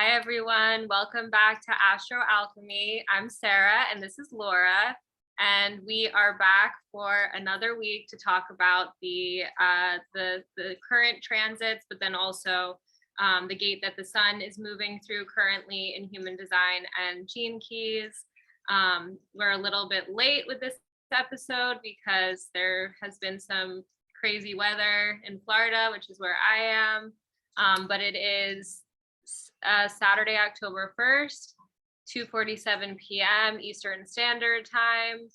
Hi, everyone. Welcome back to Astro Alchemy. I'm Sarah, and this is Lora. And we are back for another week to talk about the current transits, but then also the gate that the sun is moving through currently in human design and gene keys. We're a little bit late with this episode because there has been some crazy weather in Florida, which is where I am. But it is Saturday, October 1st, 2:47 p.m. Eastern Standard Time,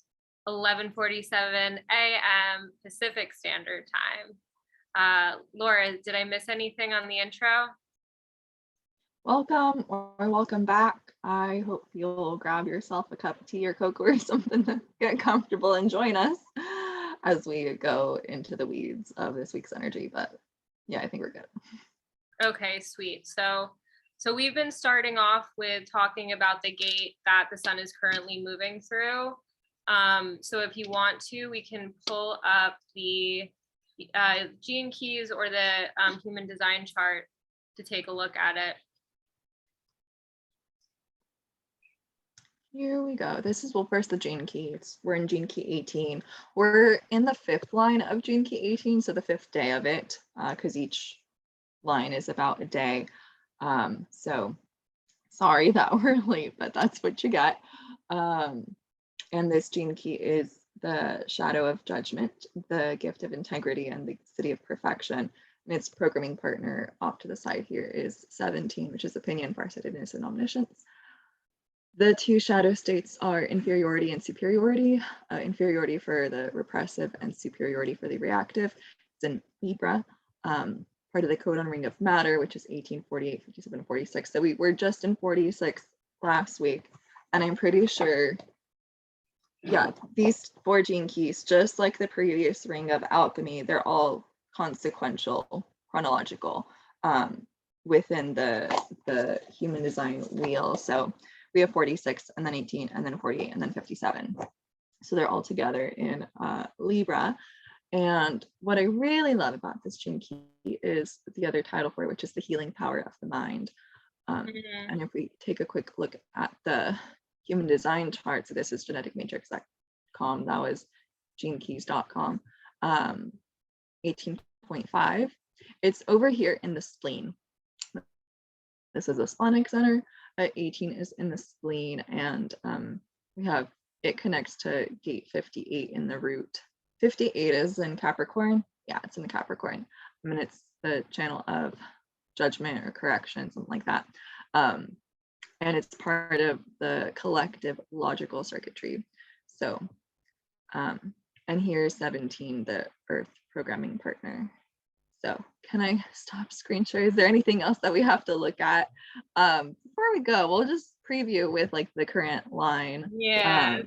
11:47 a.m. Pacific Standard Time. Lora, did I miss anything on the intro? Welcome or welcome back. I hope you'll grab yourself a cup of tea or cocoa or something to get comfortable and join us as we go into the weeds of this week's energy. But yeah, I think we're good. Okay, sweet. So we've been starting off with talking about the gate that the sun is currently moving through. So if you want to, we can pull up the gene keys or the human design chart to take a look at it. Here we go. This is, well, first the gene keys. We're in gene key 18. We're in the fifth line of gene key 18, so the fifth day of it, because each line is about a day. So sorry that we're late, but that's what you got. And this gene key is the shadow of judgment, the gift of integrity, and the city of perfection. And its programming partner off to the side here is 17, which is opinion, farsightedness, and omniscience. The two shadow states are inferiority and superiority. Inferiority for the repressive and superiority for the reactive. It's in Libra. Part of the code on ring of matter, which is 18, 48, 57, 46. So we were just in 46 last week. And I'm pretty sure, yeah, these four gene keys, just like the previous ring of alchemy, they're all consequential, chronological, within the human design wheel. So we have 46 and then 18 and then 48 and then 57. So they're all together in Libra. And what I really love about this gene key is the other title for it, which is the healing power of the mind. And if we take a quick look at the human design chart, so this is geneticmatrix.com, that was genekeys.com, 18.5. It's over here in the spleen. This is the splenic center. 18 is in the spleen, and we have, it connects to gate 58 in the root. 58 is in Capricorn. Yeah, it's in the Capricorn. I mean, it's the channel of judgment or correction, something like that. And it's part of the collective logical circuitry. So, and here's 17, the Earth programming partner. So can I stop screen share? Is there anything else that we have to look at? Before we go, we'll just preview with like the current line. Yeah.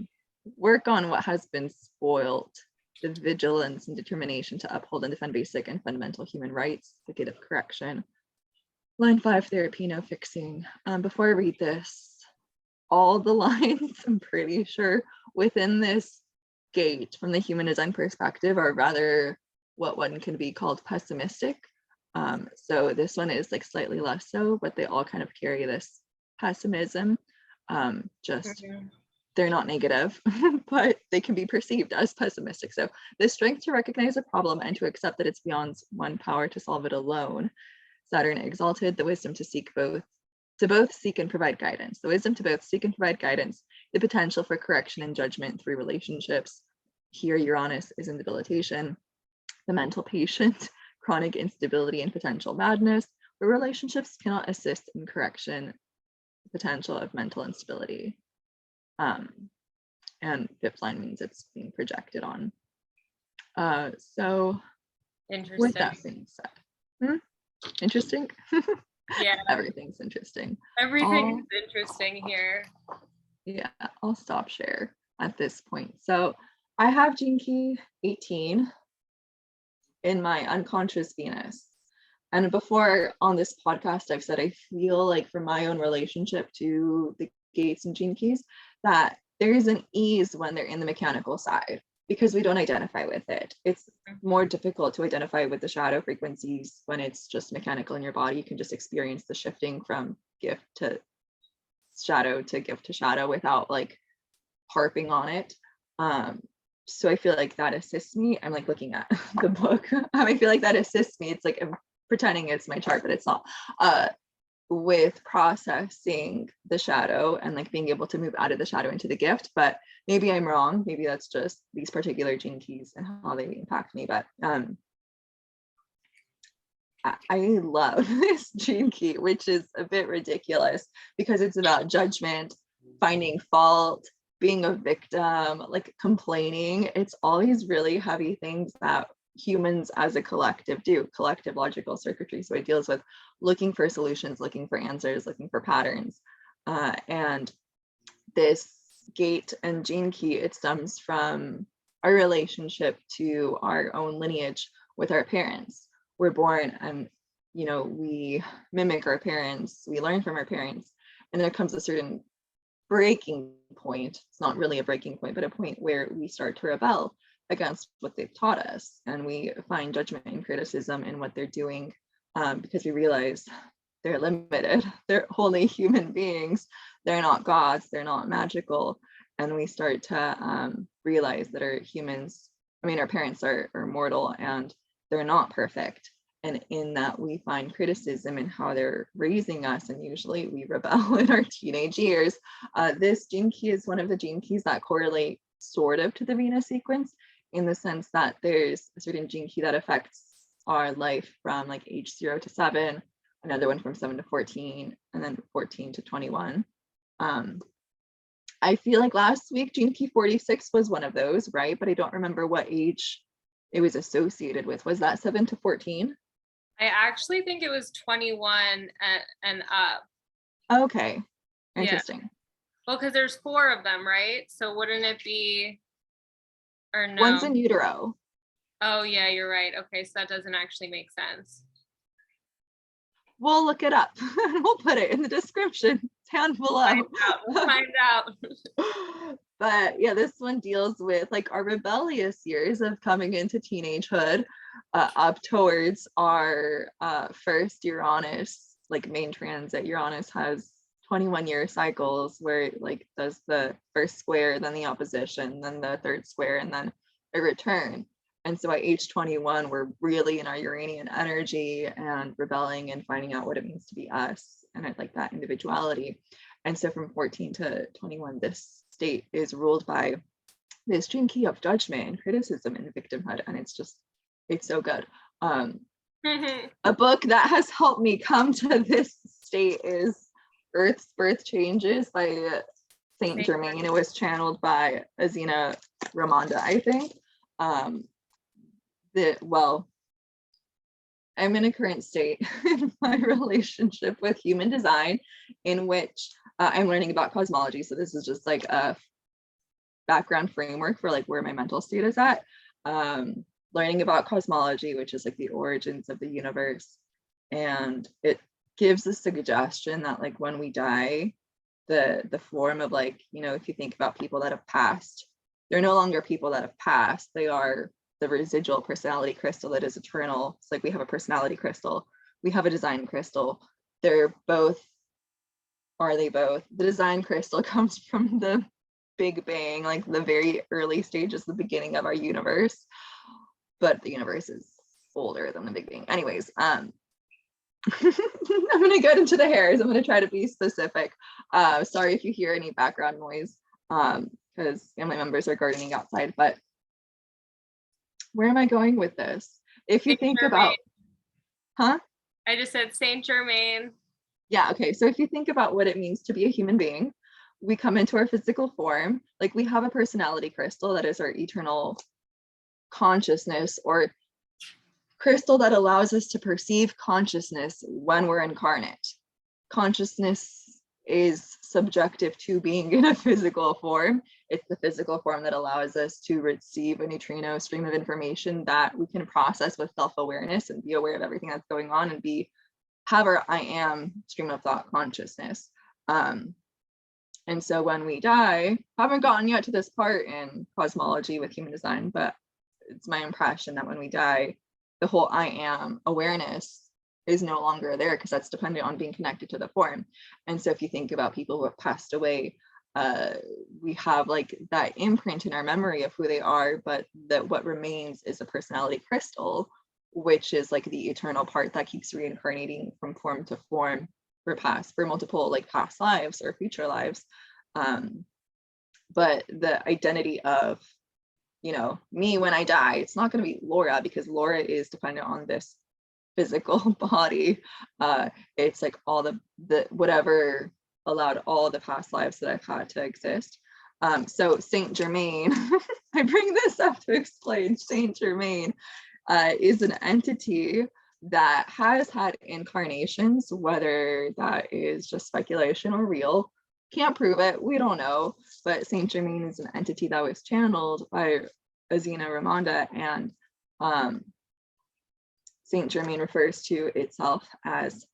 Work on what has been spoiled. The vigilance and determination to uphold and defend basic and fundamental human rights, the gate of correction. Line 5, therapy, no fixing. Before I read this, all the lines, I'm pretty sure, within this gate from the human design perspective are rather what one can be called pessimistic. So this one is like slightly less so, but they all kind of carry this pessimism. They're not negative, but they can be perceived as pessimistic. So the strength to recognize a problem and to accept that it's beyond one power to solve it alone. Saturn exalted, the wisdom to both seek and provide guidance. The wisdom to both seek and provide guidance, the potential for correction and judgment through relationships. Here Uranus is in debilitation, the mental patient, chronic instability and potential madness, where relationships cannot assist in correction, the potential of mental instability. And fifth line means it's being projected on. So with that being said, interesting? Yeah. Everything's interesting. Everything is interesting here. Yeah, I'll stop share at this point. So I have gene key 18 in my unconscious Venus. And before on this podcast, I've said I feel like for my own relationship to the gates and gene keys, that there is an ease when they're in the mechanical side because we don't identify with it. It's more difficult to identify with the shadow frequencies when it's just mechanical in your body. You can just experience the shifting from gift to shadow to gift to shadow without like harping on it. So I feel like that assists me. I'm like looking at the book. I feel like that assists me. It's like I'm pretending it's my chart, but it's not. With processing the shadow and like being able to move out of the shadow into the gift. But maybe I'm wrong. Maybe that's just these particular gene keys and how they impact me. But I love this gene key, which is a bit ridiculous because it's about judgment, finding fault, being a victim, like complaining. It's all these really heavy things that humans as a collective do, collective logical circuitry. So it deals with looking for solutions, looking for answers, looking for patterns. And this gate and gene key, it stems from our relationship to our own lineage with our parents. We're born and, you know, we mimic our parents, we learn from our parents, and there comes a certain breaking point. It's not really a breaking point, but a point where we start to rebel against what they've taught us, and we find judgment and criticism in what they're doing, because we realize they're limited, they're only human beings, they're not gods, they're not magical, and we start to realize that our parents are mortal and they're not perfect, and in that we find criticism in how they're raising us, and usually we rebel in our teenage years. This gene key is one of the gene keys that correlate sort of to the Venus sequence, in the sense that there's a certain gene key that affects our life from like age 0 to 7, another one from 7 to 14, and then 14 to 21. I feel like last week gene key 46 was one of those, right? But I don't remember what age it was associated with. Was that 7 to 14? I actually think it was 21 and up. Okay, interesting. Yeah. Well, because there's 4 of them, right? So wouldn't it be, or no? One's in utero. Oh yeah, you're right. Okay, so that doesn't actually make sense. We'll look it up. We'll put it in the description down below. We'll find out. But yeah, this one deals with like our rebellious years of coming into teenagehood, up towards our first Uranus, like main transit. Uranus has 21-year cycles where it like does the first square, then the opposition, then the third square, and then a return. And so at age 21, we're really in our Uranian energy and rebelling and finding out what it means to be us and like that individuality. And so from 14 to 21, this state is ruled by this gene key of judgment and criticism and victimhood. And it's so good. A book that has helped me come to this state is Earth's Birth Changes by Saint Germain. It was channeled by Azina Ramonda, I think. I'm in a current state in my relationship with human design, in which I'm learning about cosmology. So this is just like a background framework for like where my mental state is at. Learning about cosmology, which is like the origins of the universe. And it gives a suggestion that like when we die, the form of like, you know, if you think about people that have passed, they're no longer people that have passed. They are the residual personality crystal that is eternal. It's like we have a personality crystal, we have a design crystal. They're both, are they both? The design crystal comes from the Big Bang, like the very early stages, the beginning of our universe. But the universe is older than the Big Bang. Anyways, I'm gonna get into the hairs. I'm gonna try to be specific. Sorry if you hear any background noise, because family members are gardening outside, but where am I going with this? If you think about, I just said Saint Germain. Yeah, okay. So if you think about what it means to be a human being, we come into our physical form, like we have a personality crystal that is our eternal consciousness, or crystal that allows us to perceive consciousness when we're incarnate. Consciousness is subjective to being in a physical form. It's the physical form that allows us to receive a neutrino stream of information that we can process with self-awareness and be aware of everything that's going on and have our I am stream of thought consciousness. And so when we die, I haven't gotten yet to this part in cosmology with human design, but it's my impression that when we die, the whole I am awareness is no longer there, because that's dependent on being connected to the form. And so if you think about people who have passed away, we have like that imprint in our memory of who they are, but that what remains is a personality crystal, which is like the eternal part that keeps reincarnating from form to form for multiple like past lives or future lives. But the identity of, you know, me when I die, it's not going to be Lora, because Lora is dependent on this physical body. It's like all the whatever allowed all the past lives that I've had to exist. So Saint Germain, I bring this up to explain. Saint Germain is an entity that has had incarnations, whether that is just speculation or real. Can't prove it, we don't know, but Saint Germain is an entity that was channeled by Azina Ramonda, and Saint Germain refers to itself as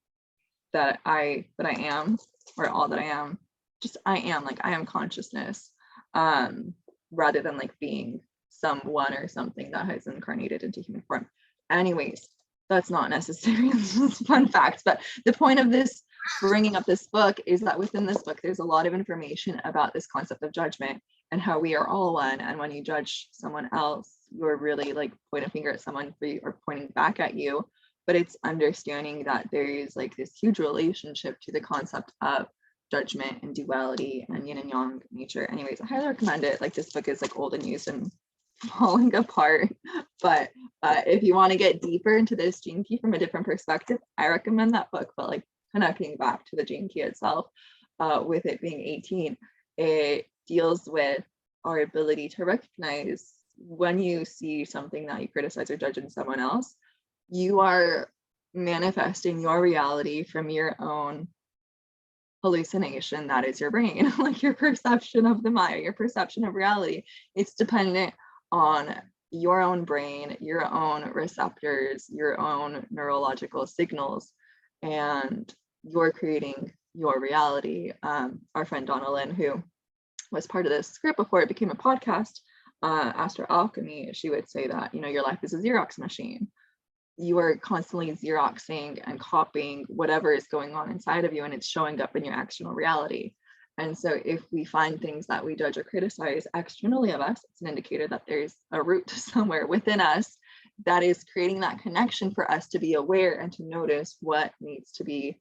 that I am, or all that I am, just I am, like I am consciousness, rather than like being someone or something that has incarnated into human form. Anyways, that's not necessary. Fun facts, but the point of this bringing up this book is that within this book there's a lot of information about this concept of judgment and how we are all one, and when you judge someone else, you're really like pointing a finger at someone for you, or pointing back at you. But it's understanding that there is like this huge relationship to the concept of judgment and duality and yin and yang nature. Anyways, I highly recommend it. Like this book is like old and used and falling apart, but if you want to get deeper into this gene key from a different perspective, I recommend that book. But like connecting back to the gene key itself, with it being 18, it deals with our ability to recognize when you see something that you criticize or judge in someone else, you are manifesting your reality from your own hallucination that is your brain. Like your perception of the Maya, your perception of reality, it's dependent on your own brain, your own receptors, your own neurological signals, and you're creating your reality. Our friend Donna Lynn, who was part of this group before it became a podcast, Astro Alchemy, she would say that, you know, your life is a Xerox machine. You are constantly Xeroxing and copying whatever is going on inside of you, and it's showing up in your external reality. And so if we find things that we judge or criticize externally of us, it's an indicator that there's a root somewhere within us that is creating that connection for us to be aware and to notice what needs to be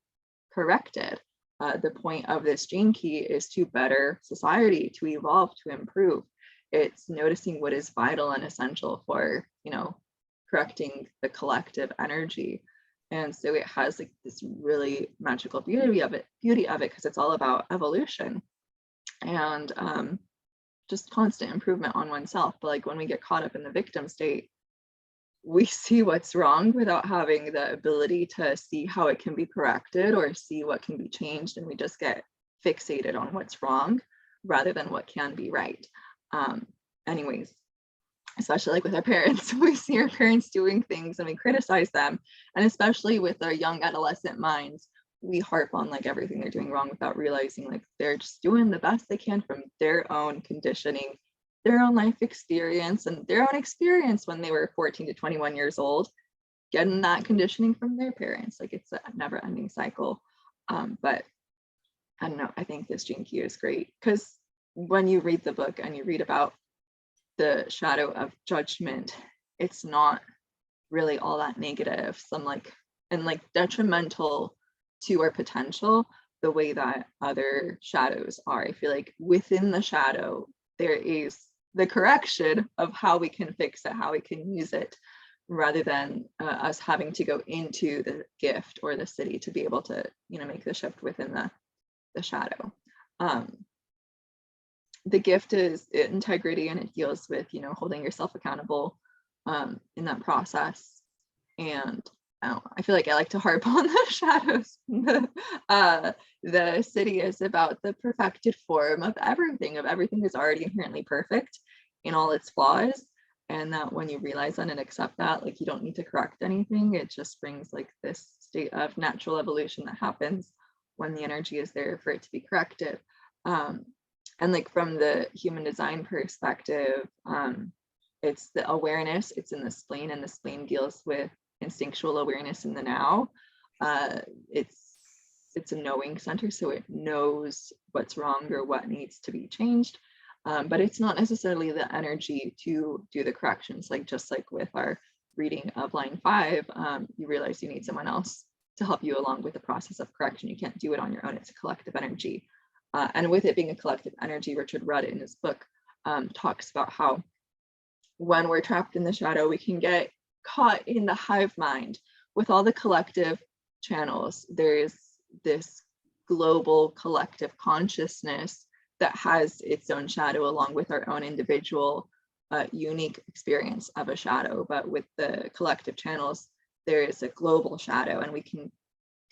corrected. The point of this gene key is to better society, to evolve, to improve. It's noticing what is vital and essential for, you know, correcting the collective energy. And so it has like this really magical beauty of it because it's all about evolution and just constant improvement on oneself. But like when we get caught up in the victim state, we see what's wrong without having the ability to see how it can be corrected or see what can be changed, and we just get fixated on what's wrong rather than what can be right. Anyways, especially like with our parents, we see our parents doing things and we criticize them, and especially with our young adolescent minds, we harp on like everything they're doing wrong without realizing like they're just doing the best they can from their own conditioning, their own life experience, and their own experience when they were 14 to 21 years old, getting that conditioning from their parents. Like it's a never-ending cycle. But I don't know, I think this gene key is great because when you read the book and you read about the shadow of judgment, it's not really all that negative, some like detrimental to our potential the way that other shadows are. I feel like within the shadow there is the correction of how we can fix it, how we can use it, rather than us having to go into the gift or the city to be able to, you know, make the shift within the shadow. The gift is integrity, and it deals with, you know, holding yourself accountable in that process. And I feel like I like to harp on the shadows. The city is about the perfected form of everything is already inherently perfect in all its flaws. And that when you realize that and accept that, like you don't need to correct anything, it just brings like this state of natural evolution that happens when the energy is there for it to be corrected. And like from the human design perspective, it's the awareness, it's in the spleen, and the spleen deals with instinctual awareness in the now. It's a knowing center, so it knows what's wrong or what needs to be changed, but it's not necessarily the energy to do the corrections. Like just like with our reading of line 5, you realize you need someone else to help you along with the process of correction. You can't do it on your own. It's a collective energy. And with it being a collective energy, Richard Rudd in his book talks about how when we're trapped in the shadow, we can get caught in the hive mind with all the collective channels. There's this global collective consciousness that has its own shadow along with our own individual unique experience of a shadow. But with the collective channels, there is a global shadow, and we can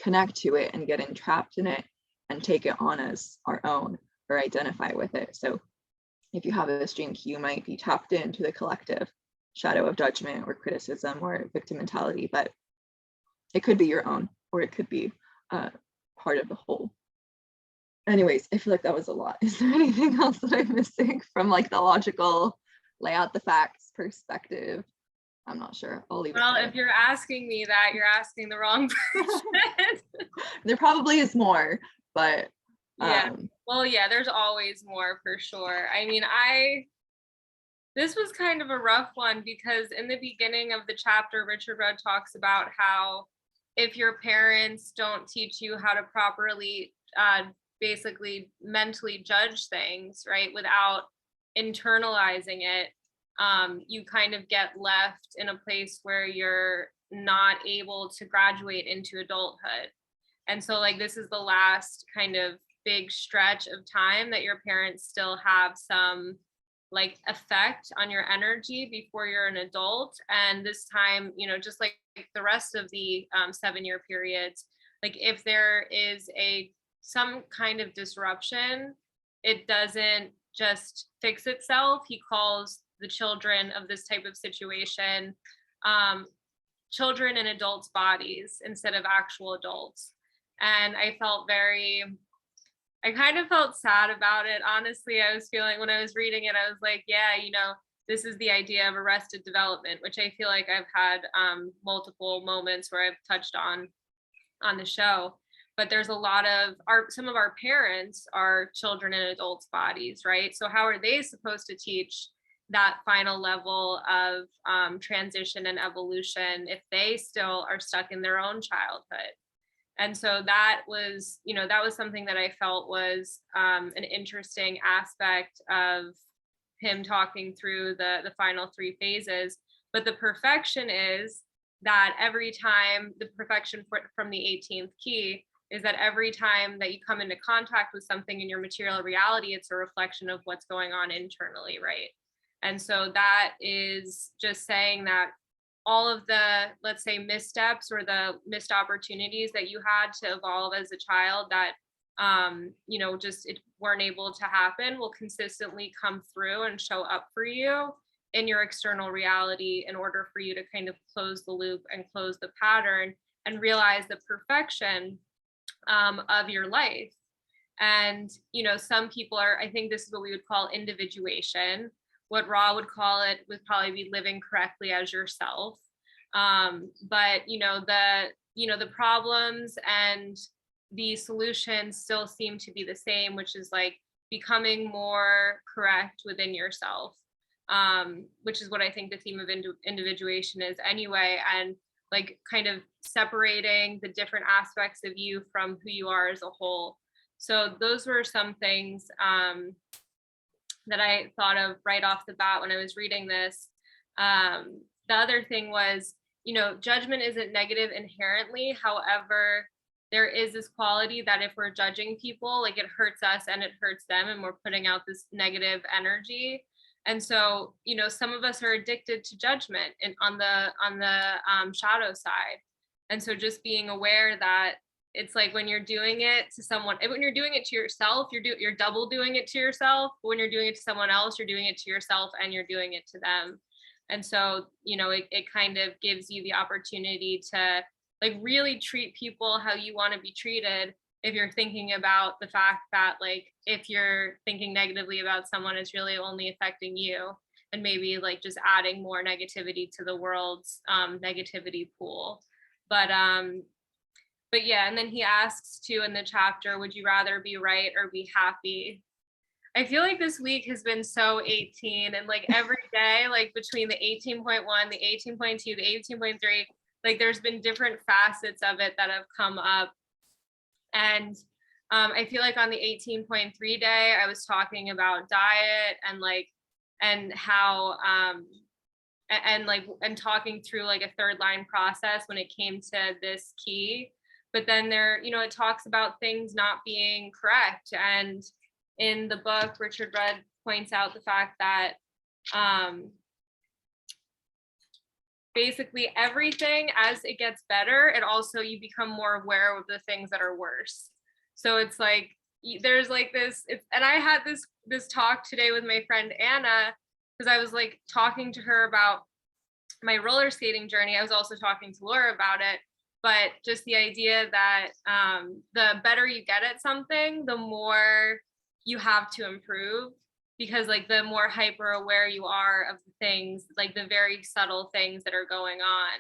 connect to it and get entrapped in it and take it on as our own or identify with it. So if you have this gene key, you might be tapped into the collective shadow of judgment or criticism or victim mentality, but it could be your own, or it could be part of the whole. Anyways, I feel like that was a lot. Is there anything else that I'm missing from like the logical lay out the facts perspective? I'm not sure. I'll leave it there. If you're asking me that, you're asking the wrong person. There probably is more, but yeah. Well, yeah, there's always more for sure. I mean, this was kind of a rough one because in the beginning of the chapter, Richard Rudd talks about how if your parents don't teach you how to properly basically mentally judge things, right, without internalizing it, you kind of get left in a place where you're not able to graduate into adulthood. And so like this is the last kind of big stretch of time that your parents still have some like effect on your energy before you're an adult. And this time, you know, just like the rest of the 7-year periods, like if there is some kind of disruption, it doesn't just fix itself. He calls the children of this type of situation children in adults' bodies instead of actual adults. And I kind of felt sad about it. Honestly, I was feeling when I was reading it, I was like, yeah, you know, this is the idea of arrested development, which I feel like I've had multiple moments where I've touched on the show. But there's a lot of some of our parents are children in adults' bodies, right? So how are they supposed to teach that final level of transition and evolution if they still are stuck in their own childhood? And so that was, you know, that was something that I felt was an interesting aspect of him talking through the final 3 phases. But the perfection is that every time, the perfection from the 18th key is that every time that you come into contact with something in your material reality, it's a reflection of what's going on internally, right? And so that is just saying that all of the, let's say, missteps or the missed opportunities that you had to evolve as a child that, you know, just it weren't able to happen will consistently come through and show up for you in your external reality in order for you to kind of close the loop and close the pattern and realize the perfection of your life. And, you know, some people are, I think this is what we would call individuation. What Ra would call it would probably be living correctly as yourself. But, you know, the problems and the solutions still seem to be the same, which is like becoming more correct within yourself, which is what I think the theme of individuation is anyway. And like kind of separating the different aspects of you from who you are as a whole. So those were some things that I thought of right off the bat when I was reading this. The other thing was, you know, judgment isn't negative inherently. However, there is this quality that if we're judging people, like it hurts us and it hurts them, and we're putting out this negative energy. And so, you know, some of us are addicted to judgment and on the shadow side. And so just being aware that it's like when you're doing it to someone, when you're doing it to yourself, you're double doing it to yourself. But when you're doing it to someone else, you're doing it to yourself and you're doing it to them. And so, you know, it kind of gives you the opportunity to like really treat people how you want to be treated. If you're thinking about the fact that like, if you're thinking negatively about someone, it's really only affecting you and maybe like just adding more negativity to the world's negativity pool. But but yeah, and then he asks too in the chapter, would you rather be right or be happy? I feel like this week has been so 18, and like every day, like between the 18.1, the 18.2, the 18.3, like there's been different facets of it that have come up. And I feel like on the 18.3 day, I was talking about diet and like, and how, and talking through like a third line process when it came to this key. But then there, you know, it talks about things not being correct. And in the book, Richard Rudd points out the fact that basically everything, as it gets better, it also, you become more aware of the things that are worse. So it's like, there's like this, and I had this talk today with my friend Anna, because I was like talking to her about my roller skating journey. I was also talking to Laura about it, but just the idea that the better you get at something, the more you have to improve, because like the more hyper aware you are of the things, like the very subtle things that are going on.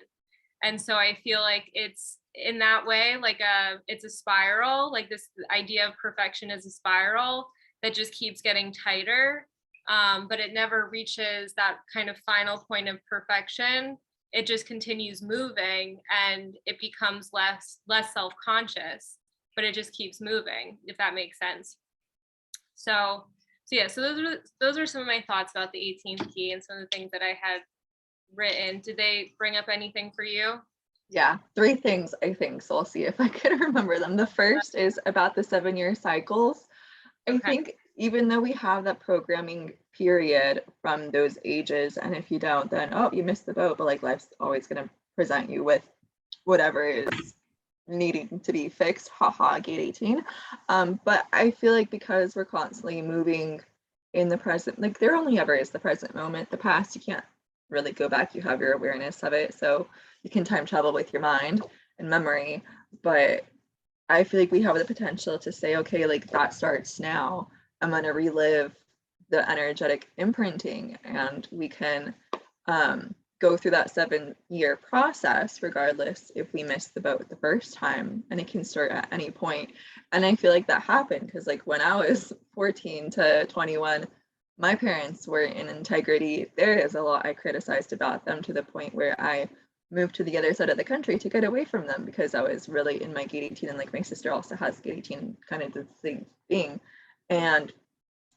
And so I feel like it's in that way, like it's a spiral, like this idea of perfection is a spiral that just keeps getting tighter, but it never reaches that kind of final point of perfection. It just continues moving, and it becomes less self-conscious, but it just keeps moving, if that makes sense. So yeah, so those are some of my thoughts about the 18th key and some of the things that I had written. Did they bring up anything for you? Yeah, 3 things, I think. So I'll see if I can remember them. The first is about the 7-year cycles. I think even though we have that programming period from those ages, and if you don't, then, oh, you missed the boat, but like life's always going to present you with whatever is needing to be fixed, haha, gate 18. But I feel like because we're constantly moving in the present, like there only ever is the present moment. The past, you can't really go back, you have your awareness of it, so you can time travel with your mind and memory. But I feel like we have the potential to say, okay, like that starts now, I'm going to relive the energetic imprinting, and we can go through that 7-year process regardless if we miss the boat the first time, and it can start at any point. And I feel like that happened because like when I was 14 to 21, my parents were in integrity. There is a lot I criticized about them, to the point where I moved to the other side of the country to get away from them, because I was really in my gate 18, and like my sister also has gate 18, kind of the same thing. And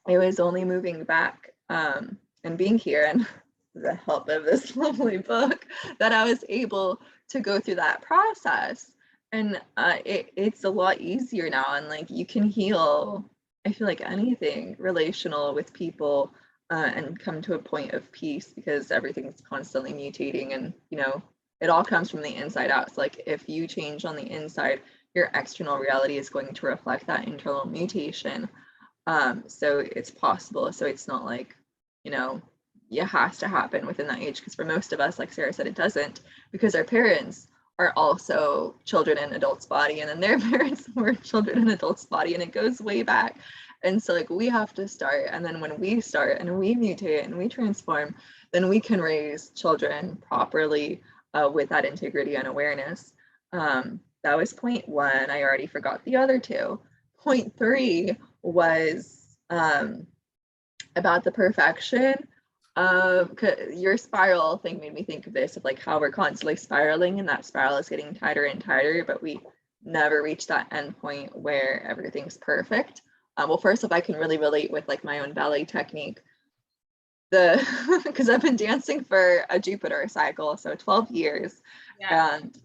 it was only moving back and being here and the help of this lovely book that I was able to go through that process. And it's a lot easier now, and like you can heal, I feel like, anything relational with people and come to a point of peace, because everything's constantly mutating, and you know, it all comes from the inside out. So like if you change on the inside, your external reality is going to reflect that internal mutation. So it's possible. So it's not like, you know, it has to happen within that age, because for most of us, like Sarah said, it doesn't, because our parents are also children in adults' body, and then their parents were children in adults' body, and it goes way back. And so like we have to start, and then when we start and we mutate and we transform, then we can raise children properly with that integrity and awareness. That was point 1. I already forgot the other 2. Point 3 was about the perfection. Your spiral thing made me think of this, of like how we're constantly spiraling, and that spiral is getting tighter and tighter, but we never reach that end point where everything's perfect. Well, first, if I can really relate with like my own ballet technique, because I've been dancing for a Jupiter cycle, so 12 years. Yeah. And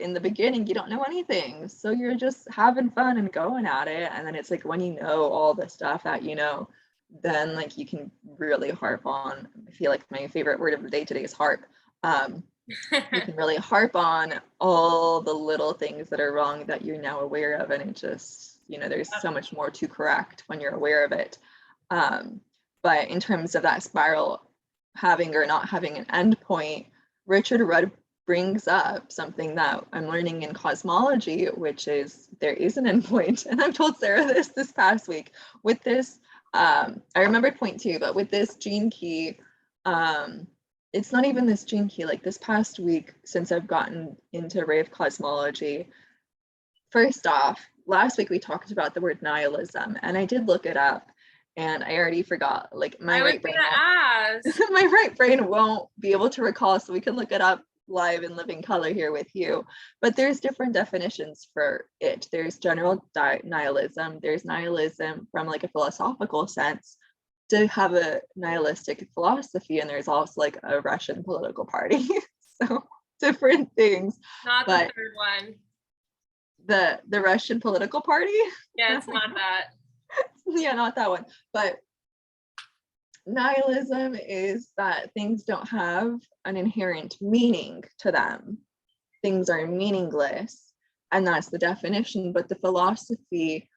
in the beginning, you don't know anything, so you're just having fun and going at it. And then it's like when you know all the stuff that you know, then like you can really harp on. I feel like my favorite word of the day today is harp. You can really harp on all the little things that are wrong that you're now aware of, and it just, you know, there's so much more to correct when you're aware of it. But in terms of that spiral having or not having an end point, Richard Rudd brings up something that I'm learning in cosmology, which is there is an end point. And I've told Sarah this past week with this. I remembered point 2, but with this gene key, it's not even this gene key. Like this past week, since I've gotten into rave cosmology, first off, last week we talked about the word nihilism, and I did look it up, and I already forgot. Like I was gonna ask. my right brain won't be able to recall, so we can look it up live in living color here with you. But there's different definitions for it. There's general nihilism. There's nihilism from like a philosophical sense, to have a nihilistic philosophy, and there's also like a Russian political party. So different things. Not the But third one. the Russian political party. Yeah, it's not that. Yeah, not that one. But nihilism is that things don't have an inherent meaning to them. Things are meaningless, and that's the definition. But the philosophy,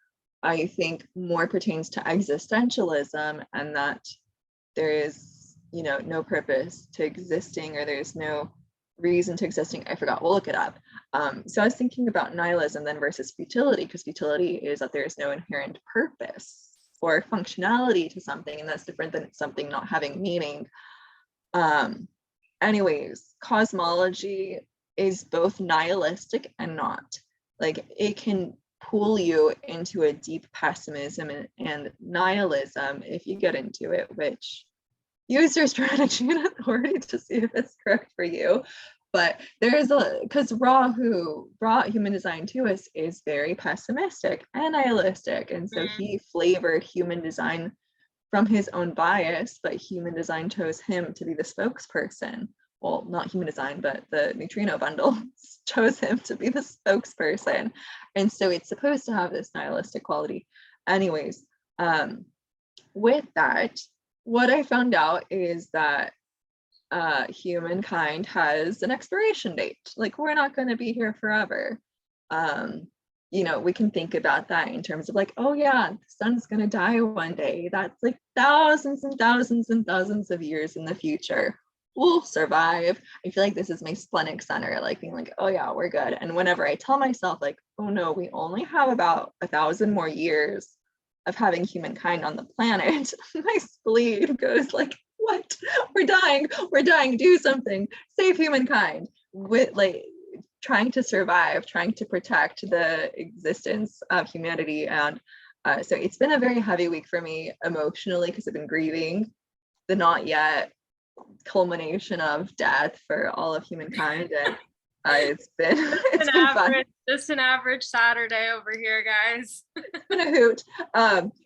I think, more pertains to existentialism, and that there is, no purpose to existing, or there's no reason to existing. I forgot. We'll look it up. So I was thinking about nihilism then versus futility, because futility is that there is no inherent purpose or functionality to something, and that's different than something not having meaning. Anyways, cosmology is both nihilistic and not. Like, it can pull you into a deep pessimism and nihilism if you get into it, which use your strategy and authority to see if it's correct for you. But there's because raw human design to us is very pessimistic and nihilistic, and so he flavored human design from his own bias, but human design chose him to be the spokesperson. Well, not human design, but the neutrino bundle chose him to be the spokesperson, and so it's supposed to have this nihilistic quality. Anyways, with that, what I found out is that humankind has an expiration date. Like, we're not going to be here forever. We can think about that in terms of like, oh yeah, the sun's going to die one day. That's like thousands and thousands and thousands of years in the future. We'll survive. I feel like this is my splenic center, like being like, oh yeah, we're good. And whenever I tell myself like, oh no, we only have about 1,000 more years of having humankind on the planet, my spleen goes like, what? We're dying, do something, save humankind. With like trying to survive, trying to protect the existence of humanity. And so it's been a very heavy week for me emotionally, because I've been grieving the not yet culmination of death for all of humankind. And it's been fun. Just an average Saturday over here, guys. It's been a hoot.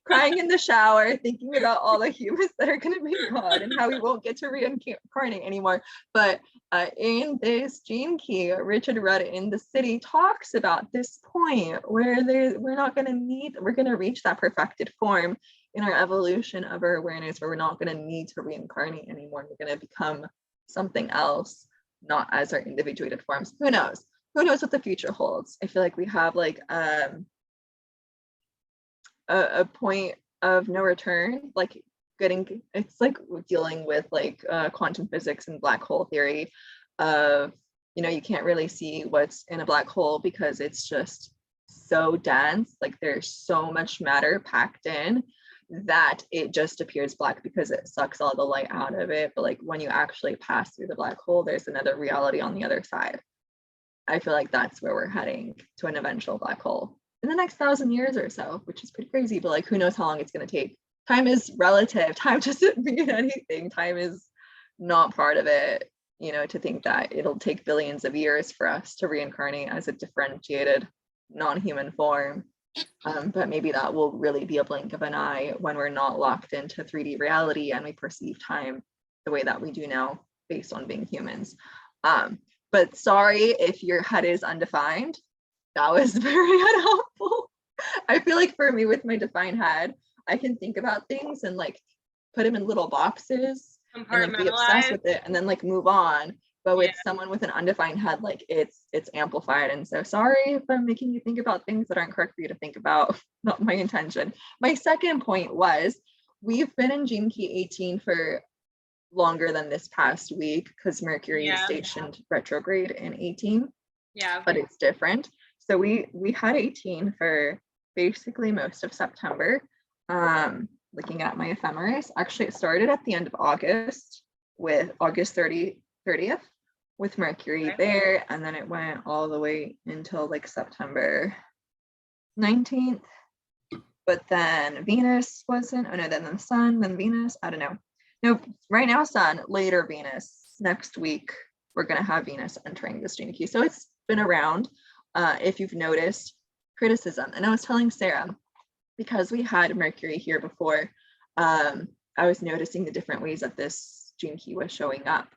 Crying in the shower, thinking about all the humans that are going to be gone and how we won't get to reincarnate anymore. But in this gene key, Richard Rudd in The City talks about this point where we're going to reach that perfected form in our evolution of our awareness, where we're not going to need to reincarnate anymore. We're going to become something else, not as our individuated forms. Who knows what the future holds? I feel like we have like a point of no return, like it's like dealing with like quantum physics and black hole theory of, you can't really see what's in a black hole because it's just so dense. Like, there's so much matter packed in that it just appears black because it sucks all the light out of it. But like, when you actually pass through the black hole, there's another reality on the other side. I feel like that's where we're heading, to an eventual black hole in the next 1,000 years or so, which is pretty crazy. But like, who knows how long it's going to take? Time is relative. Time doesn't mean anything. Time is not part of it. To think that it'll take billions of years for us to reincarnate as a differentiated non-human form. But maybe that will really be a blink of an eye when we're not locked into 3D reality and we perceive time the way that we do now based on being humans. But sorry if your head is undefined. That was very unhelpful. I feel like for me, with my defined head, I can think about things and like put them in little boxes and like be obsessed with it and then like move on. But with someone with an undefined head, like it's amplified. And so sorry if I'm making you think about things that aren't correct for you to think about. Not my intention. My second point was, we've been in Gene Key 18 for longer than this past week, because Mercury is stationed retrograde in 18. Yeah. But it's different. So we had 18 for basically most of September. Looking at my ephemeris, actually it started at the end of August, with August 30th with Mercury there, and then it went all the way until like September 19th, but then Venus wasn't. Oh no, then the Sun, then Venus. I don't know. Nope. Right now, Sun, later Venus. Next week, we're going to have Venus entering this gene key. So it's been around. If you've noticed criticism. And I was telling Sarah, because we had Mercury here before, I was noticing the different ways that this gene key was showing up.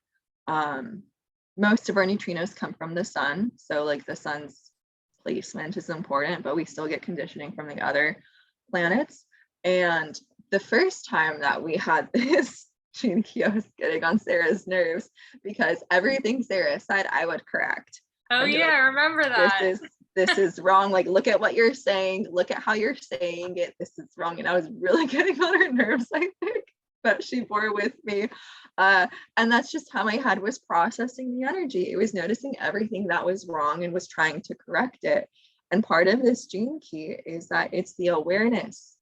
Most of our neutrinos come from the Sun. So like the Sun's placement is important, but we still get conditioning from the other planets. And the first time that we had this gene key, I was getting on Sarah's nerves because everything Sarah said I would correct. Oh yeah, I remember that. This is wrong. Like, look at what you're saying. Look at how you're saying it. This is wrong. And I was really getting on her nerves, I think, but she bore with me. And that's just how my head was processing the energy. It was noticing everything that was wrong and was trying to correct it. And part of this gene key is that it's the awareness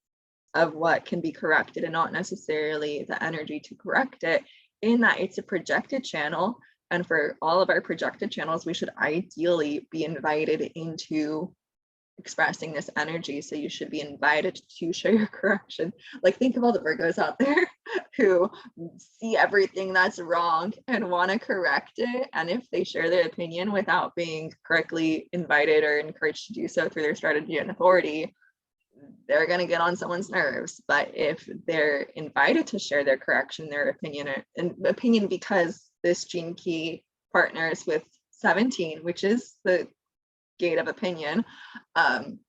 of what can be corrected and not necessarily the energy to correct it, in that it's a projected channel. And for all of our projected channels, we should ideally be invited into expressing this energy. So you should be invited to share your correction. Like, think of all the Virgos out there who see everything that's wrong and want to correct it. And if they share their opinion without being correctly invited or encouraged to do so through their strategy and authority, they're going to get on someone's nerves. But if they're invited to share their correction, their opinion, because this gene key partners with 17, which is the gate of opinion, and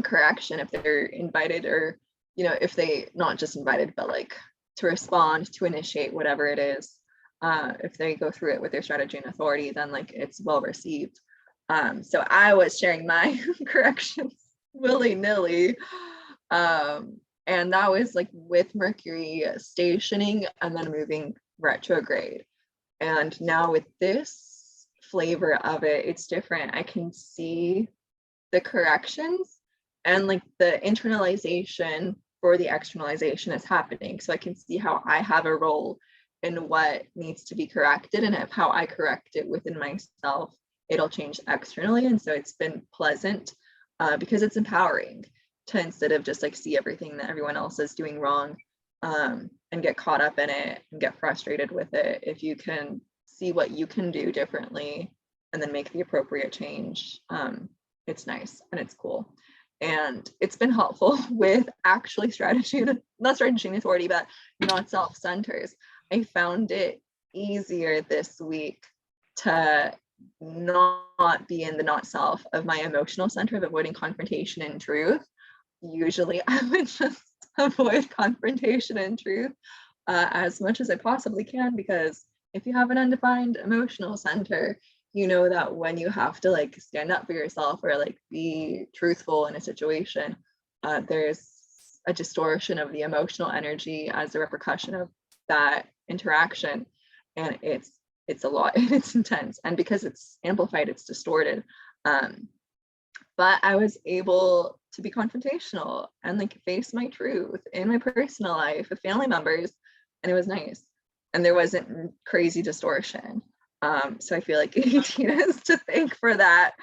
correction, if they're invited, or if they not just invited but like to respond, to initiate whatever it is, if they go through it with their strategy and authority, then like it's well received. So I was sharing my corrections willy-nilly, and that was like with Mercury stationing and then moving retrograde. And now with this flavor of it, it's different. I can see the corrections and like the internalization for the externalization is happening. So I can see how I have a role in what needs to be corrected, and if how I correct it within myself, it'll change externally. And so it's been pleasant because it's empowering to, instead of just like see everything that everyone else is doing wrong, and get caught up in it and get frustrated with it, if you can see what you can do differently and then make the appropriate change, it's nice and it's cool. And it's been helpful with actually not strategy and authority, but not self-centers. I found it easier this week to not be in the not self of my emotional center of avoiding confrontation and truth. Usually I would just avoid confrontation and truth as much as I possibly can, because if you have an undefined emotional center, you know that when you have to like stand up for yourself or like be truthful in a situation, there's a distortion of the emotional energy as a repercussion of that interaction, and it's a lot and it's intense, and because it's amplified, it's distorted. But I was able to be confrontational and like face my truth in my personal life with family members, and it was nice, and there wasn't crazy distortion. So I feel like 18 is to thank for that.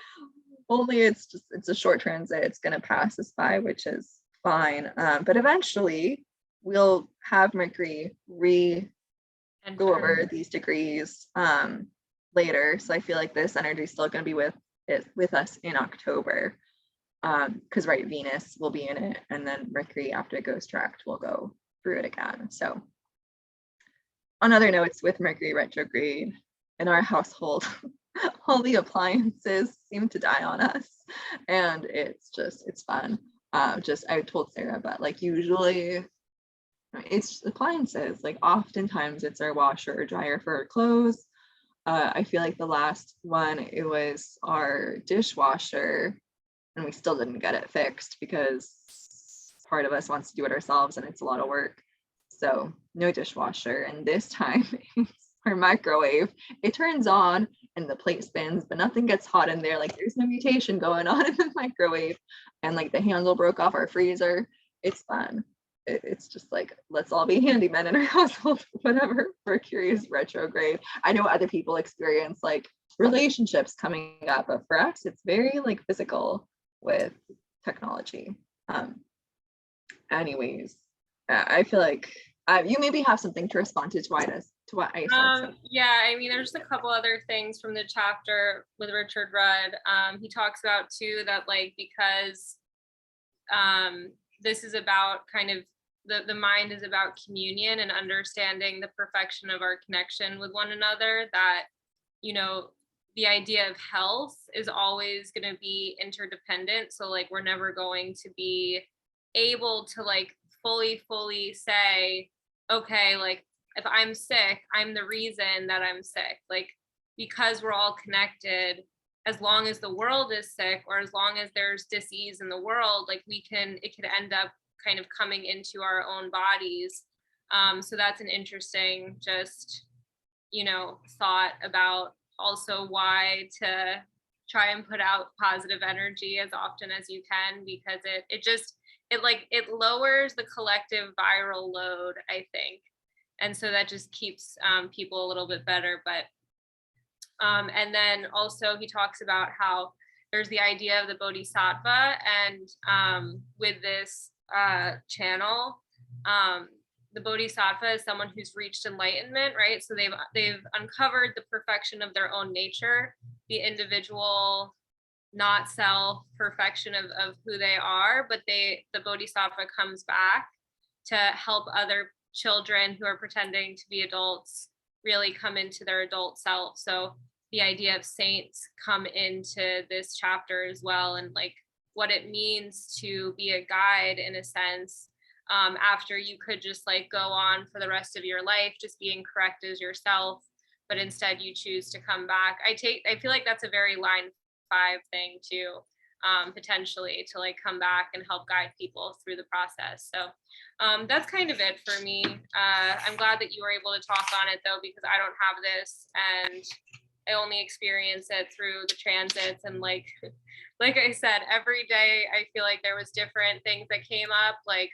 Only it's a short transit, it's going to pass us by, which is fine. But eventually we'll have Mercury go over these degrees later. So I feel like this energy is still going to be with us in October, because Venus will be in it, and then Mercury, after it goes direct, will go through it again. So on other notes, with Mercury retrograde in our household, all the appliances seem to die on us, and it's fun. I told Sarah, but like usually it's appliances, like oftentimes it's our washer or dryer for our clothes. I feel like the last one, it was our dishwasher, and we still didn't get it fixed because part of us wants to do it ourselves and it's a lot of work. So no dishwasher. And this time it's our microwave. It turns on and the plate spins, but nothing gets hot in there. Like there's no mutation going on in the microwave. And like the handle broke off our freezer. It's fun. It's just like, let's all be handymen in our household, whatever Mercury is retrograde. I know other people experience like relationships coming up, but for us, it's very like physical with technology. Anyways, I feel like you maybe have something to respond to what I said. Yeah, I mean, there's a couple other things from the chapter with Richard Rudd. He talks about too that like because this is about kind of the mind is about communion and understanding the perfection of our connection with one another, that, you know, the idea of health is always going to be interdependent. So like we're never going to be able to like fully say, okay, like if I'm sick, I'm the reason that I'm sick. Like, because we're all connected, as long as the world is sick or as long as there's disease in the world, like it could end up kind of coming into our own bodies. So that's an interesting just, you know, thought about also why to try and put out positive energy as often as you can, because it lowers the collective viral load, I think. And so that just keeps people a little bit better. But and then also he talks about how there's the idea of the bodhisattva, and with this channel, the bodhisattva is someone who's reached enlightenment, right? So they've uncovered the perfection of their own nature, the individual, not self perfection of who they are, but the bodhisattva comes back to help other children who are pretending to be adults really come into their adult self. So the idea of saints come into this chapter as well, and like what it means to be a guide in a sense, after you could just like go on for the rest of your life just being correct as yourself, but instead you choose to come back. I feel like that's a very line 5 thing too, potentially, to like come back and help guide people through the process. So that's kind of it for me. I'm glad that you were able to talk on it though, because I don't have this and I only experience it through the transits. And like I said, every day I feel like there was different things that came up. Like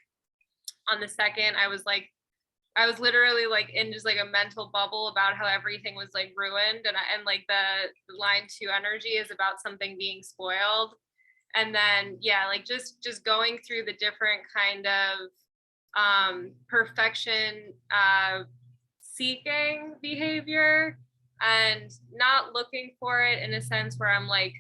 on the second, I was literally like in just like a mental bubble about how everything was like ruined, and like the line 2 energy is about something being spoiled. And then yeah, like just going through the different kind of perfection seeking behavior and not looking for it in a sense where I'm like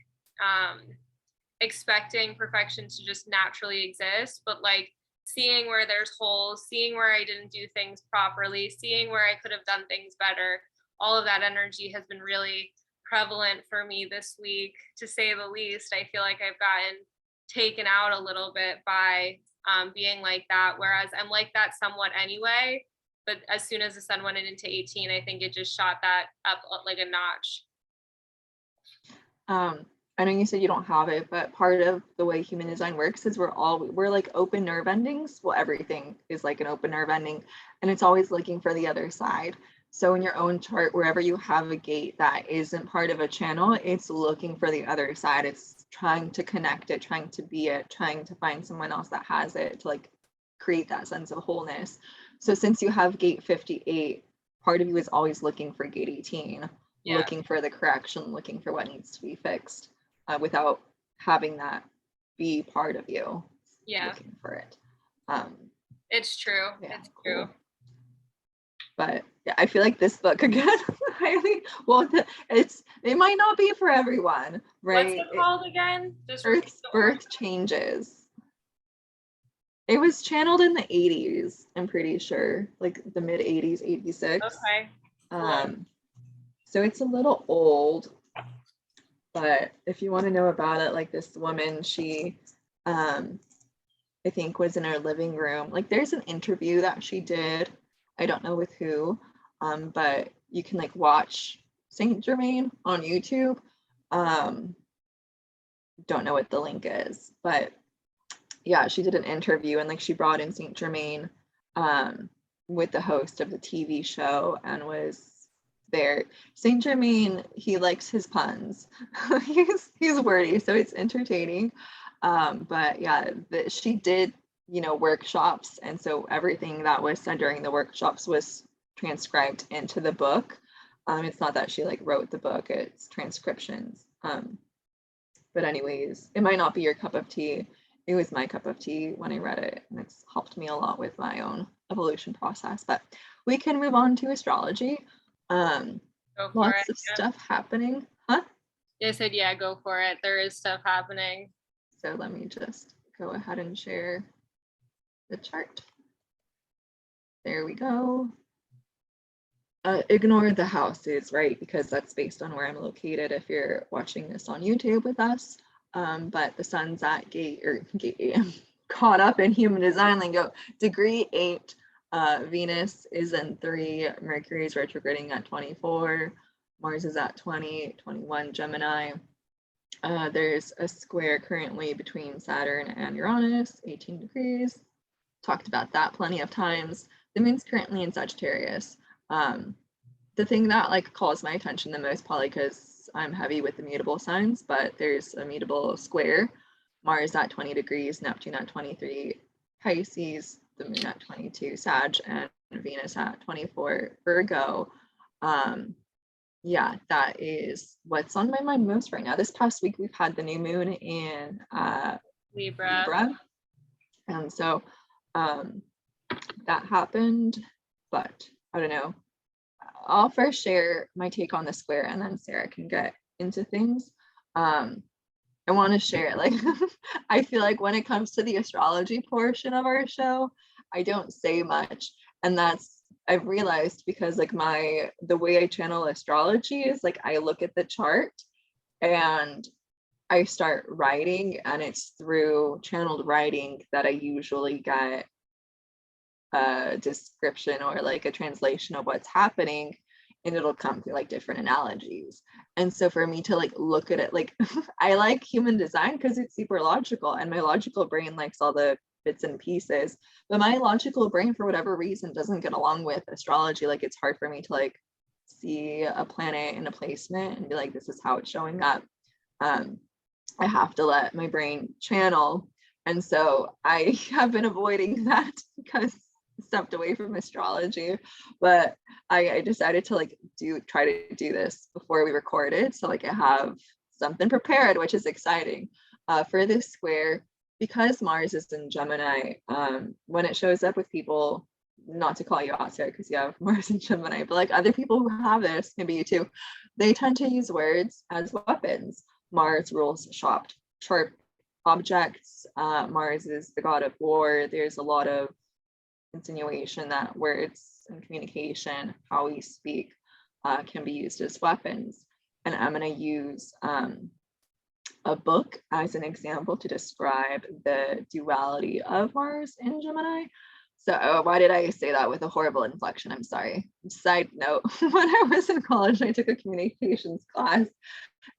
expecting perfection to just naturally exist, but like seeing where there's holes, seeing where I didn't do things properly, seeing where I could have done things better. All of that energy has been really prevalent for me this week, to say the least. I feel like I've gotten taken out a little bit by being like that, whereas I'm like that somewhat anyway. But as soon as the sun went into 18, I think it just shot that up like a notch. I know you said you don't have it, but part of the way human design works is we're like open nerve endings. Well, everything is like an open nerve ending, and it's always looking for the other side. So in your own chart, wherever you have a gate that isn't part of a channel, it's looking for the other side. It's trying to connect it, trying to be it, trying to find someone else that has it to like create that sense of wholeness. So since you have gate 58, part of you is always looking for gate 18, looking for the correction, looking for what needs to be fixed, without having that be part of you. Looking for it. It's true. Yeah, it's true. But yeah, I feel like this book again, it might not be for everyone, right? What's it called again? Just Earth's birth changes. It was channeled in the 80s, I'm pretty sure, like the mid 80s, 86. Okay. So it's a little old, but if you want to know about it, like this woman, she I think was in her living room. Like there's an interview that she did, I don't know with who, but you can like watch Saint Germain on YouTube. Don't know what the link is, but yeah, she did an interview and like she brought in Saint Germain with the host of the TV show and was there. Saint Germain, he likes his puns. he's wordy, so it's entertaining. But yeah, she did, workshops, and so everything that was said during the workshops was transcribed into the book. It's not that she like wrote the book, it's transcriptions. But anyways, it might not be your cup of tea. it was my cup of tea when I read it, and it's helped me a lot with my own evolution process. But we can move on to astrology. Go for Lots it. of stuff happening. Huh? They said, yeah, go for it. There is stuff happening. So let me just go ahead and share the chart. There we go. Ignore the houses, right? Because that's based on where I'm located if you're watching this on YouTube with us. But the sun's at caught up in human design lingo, degree 8. Venus is in 3, Mercury is retrograding at 24, Mars is at 20, 21 Gemini. There's a square currently between Saturn and Uranus, 18 degrees. Talked about that plenty of times. The moon's currently in Sagittarius. The thing that like calls my attention the most, probably because I'm heavy with the mutable signs, but there's a mutable square. Mars at 20 degrees, Neptune at 23 Pisces, the moon at 22 Sag, and Venus at 24 Virgo. Yeah, that is what's on my mind most right now. This past week, we've had the new moon in Libra. And so that happened, but I don't know. I'll first share my take on the square, and then Sarah can get into things. I want to share, like, I feel like when it comes to the astrology portion of our show, I don't say much. And that's, I've realized, because like the way I channel astrology is like, I look at the chart and I start writing, and it's through channeled writing that I usually get a description or like a translation of what's happening, and it'll come through like different analogies. And so for me to like look at it, like I like human design because it's super logical, and my logical brain likes all the bits and pieces, but my logical brain for whatever reason doesn't get along with astrology. Like it's hard for me to like see a planet in a placement and be like, this is how it's showing up. I have to let my brain channel, and so I have been avoiding that because stepped away from astrology. But I decided to like try to do this before we recorded, so like I have something prepared, which is exciting for this square. Because Mars is in Gemini, when it shows up with people, not to call you out, Sarah, because you have Mars in Gemini, but like other people who have this, maybe you too, they tend to use words as weapons. Mars rules sharp objects. Mars is the god of war. There's a lot of insinuation that words and communication, how we speak, can be used as weapons. And I'm going to use a book as an example to describe the duality of Mars in Gemini. So why did I say that with a horrible inflection? I'm sorry. Side note, when I was in college, I took a communications class,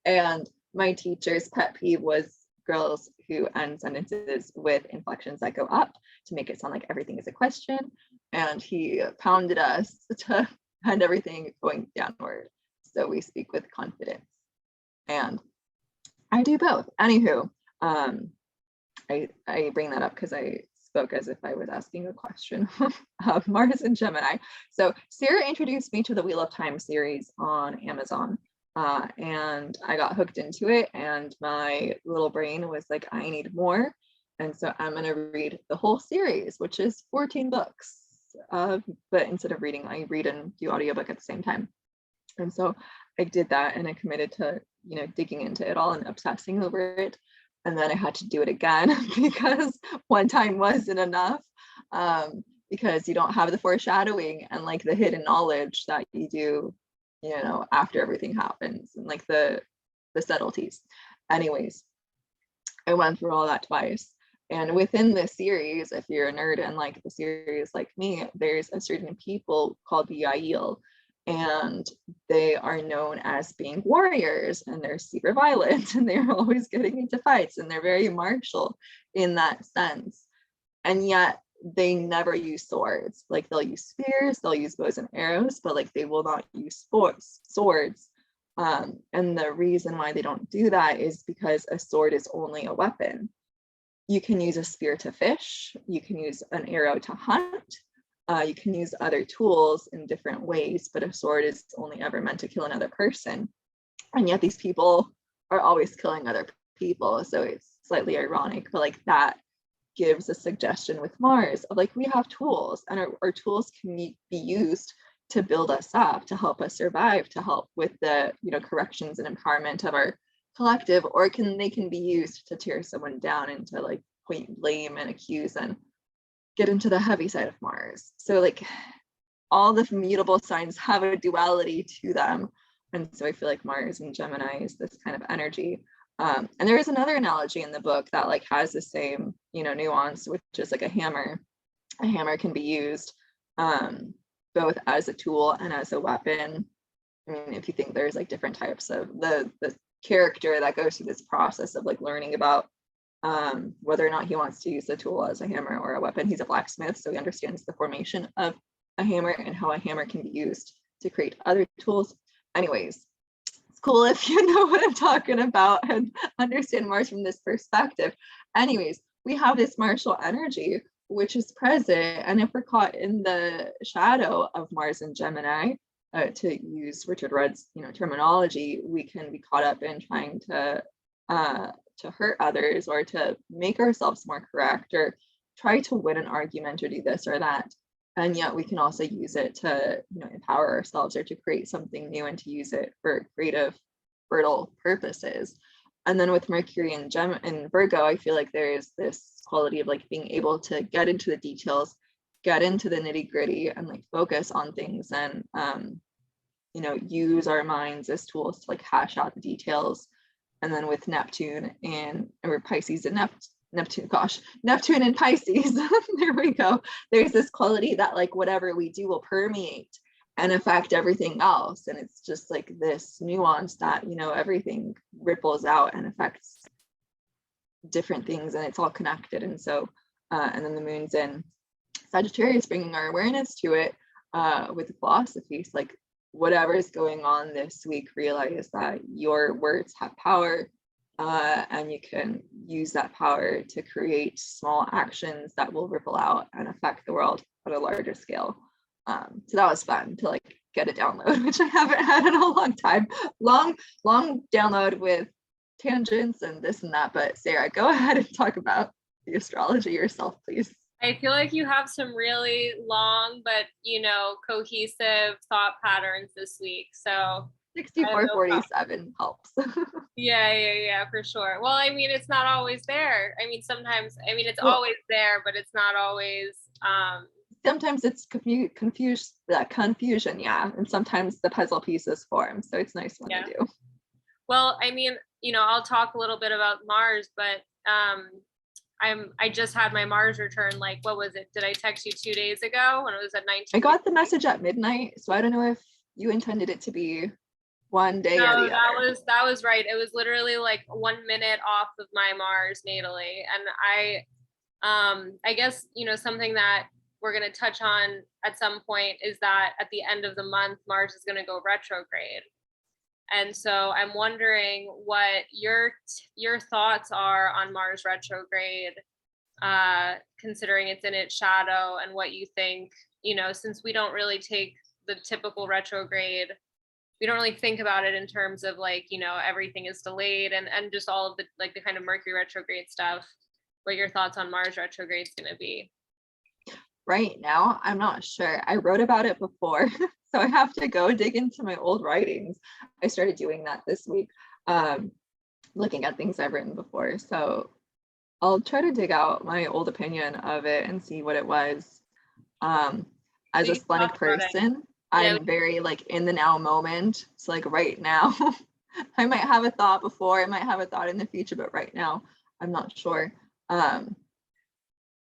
and my teacher's pet peeve was girls who end sentences with inflections that go up to make it sound like everything is a question. And he pounded us to end everything going downward, so we speak with confidence. And I do both. Anywho, I bring that up because I spoke as if I was asking a question of Mars and Gemini. So Sarah introduced me to the Wheel of Time series on Amazon, and I got hooked into it, and my little brain was like, I need more. And so I'm going to read the whole series, which is 14 books. But instead of reading, I read and do audiobook at the same time. And so I did that, and I committed to, digging into it all and obsessing over it. And then I had to do it again because one time wasn't enough, because you don't have the foreshadowing and like the hidden knowledge that you do, after everything happens, and like the subtleties. Anyways, I went through all that twice. And within the series, if you're a nerd and like the series like me, there's a certain people called the Yael, and they are known as being warriors, and they're super violent, and they're always getting into fights, and they're very martial in that sense. And yet they never use swords. Like they'll use spears, they'll use bows and arrows, but like they will not use swords. And the reason why they don't do that is because a sword is only a weapon. You can use a spear to fish, you can use an arrow to hunt, you can use other tools in different ways, but a sword is only ever meant to kill another person. And yet these people are always killing other people. So it's slightly ironic, but like that gives a suggestion with Mars of like, we have tools, and our tools can be used to build us up, to help us survive, to help with the, you know, corrections and empowerment of our collective, or they can be used to tear someone down and to like point blame and accuse and get into the heavy side of Mars. So like all the mutable signs have a duality to them. And so I feel like Mars and Gemini is this kind of energy. And there is another analogy in the book that like has the same, you know, nuance, which is like a hammer. A hammer can be used both as a tool and as a weapon. I mean, if you think there's like different types of the character that goes through this process of like learning about whether or not he wants to use the tool as a hammer or a weapon. He's a blacksmith, so he understands the formation of a hammer and how a hammer can be used to create other tools. Anyways, it's cool if you know what I'm talking about and understand Mars from this perspective. Anyways, we have this martial energy which is present, and if we're caught in the shadow of Mars and Gemini, to use Richard Rudd's, you know, terminology, we can be caught up in trying to hurt others or to make ourselves more correct or try to win an argument or do this or that. And yet we can also use it to, you know, empower ourselves or to create something new and to use it for creative, fertile purposes. And then with Mercury and Virgo, I feel like there's this quality of like being able to get into the details, get into the nitty gritty, and like focus on things and you know, use our minds as tools to like hash out the details. And then with Neptune or Pisces and Neptune and Pisces, there we go. There's this quality that like whatever we do will permeate and affect everything else. And it's just like this nuance that, you know, everything ripples out and affects different things and it's all connected. And so, and then the moon's in Sagittarius, bringing our awareness to it with philosophy. So like whatever is going on this week, realize that your words have power and you can use that power to create small actions that will ripple out and affect the world at a larger scale. So that was fun to like get a download, which I haven't had in a long time. Long download with tangents and this and that. But Sarah, go ahead and talk about the astrology yourself, please. I feel like you have some really long but, you know, cohesive thought patterns this week. So 6447 helps. Yeah, for sure. Well, I mean, it's not always there. I mean, sometimes, I mean, it's always there, but it's not always. Sometimes it's confusion, yeah, and sometimes the puzzle pieces form. So it's nice when they do. Well, I mean, you know, I'll talk a little bit about Mars, but I just had my Mars return. Like, what was it? Did I text you 2 days ago when it was at 19? I got the message at midnight, so I don't know if you intended it to be one day or the other. That was right. It was literally like 1 minute off of my Mars natally, and I guess, you know, something that we're going to touch on at some point is that at the end of the month, Mars is going to go retrograde. And so I'm wondering what your thoughts are on Mars retrograde, considering it's in its shadow, and what you think, you know, since we don't really take the typical retrograde, we don't really think about it in terms of like, you know, everything is delayed and just all of the like the kind of Mercury retrograde stuff, what your thoughts on Mars retrograde is going to be. Right now, I'm not sure. I wrote about it before, so I have to go dig into my old writings. I started doing that this week, looking at things I've written before. So I'll try to dig out my old opinion of it and see what it was. As a splenic person, I'm very like in the now moment. So like right now, I might have a thought before, I might have a thought in the future, but right now, I'm not sure.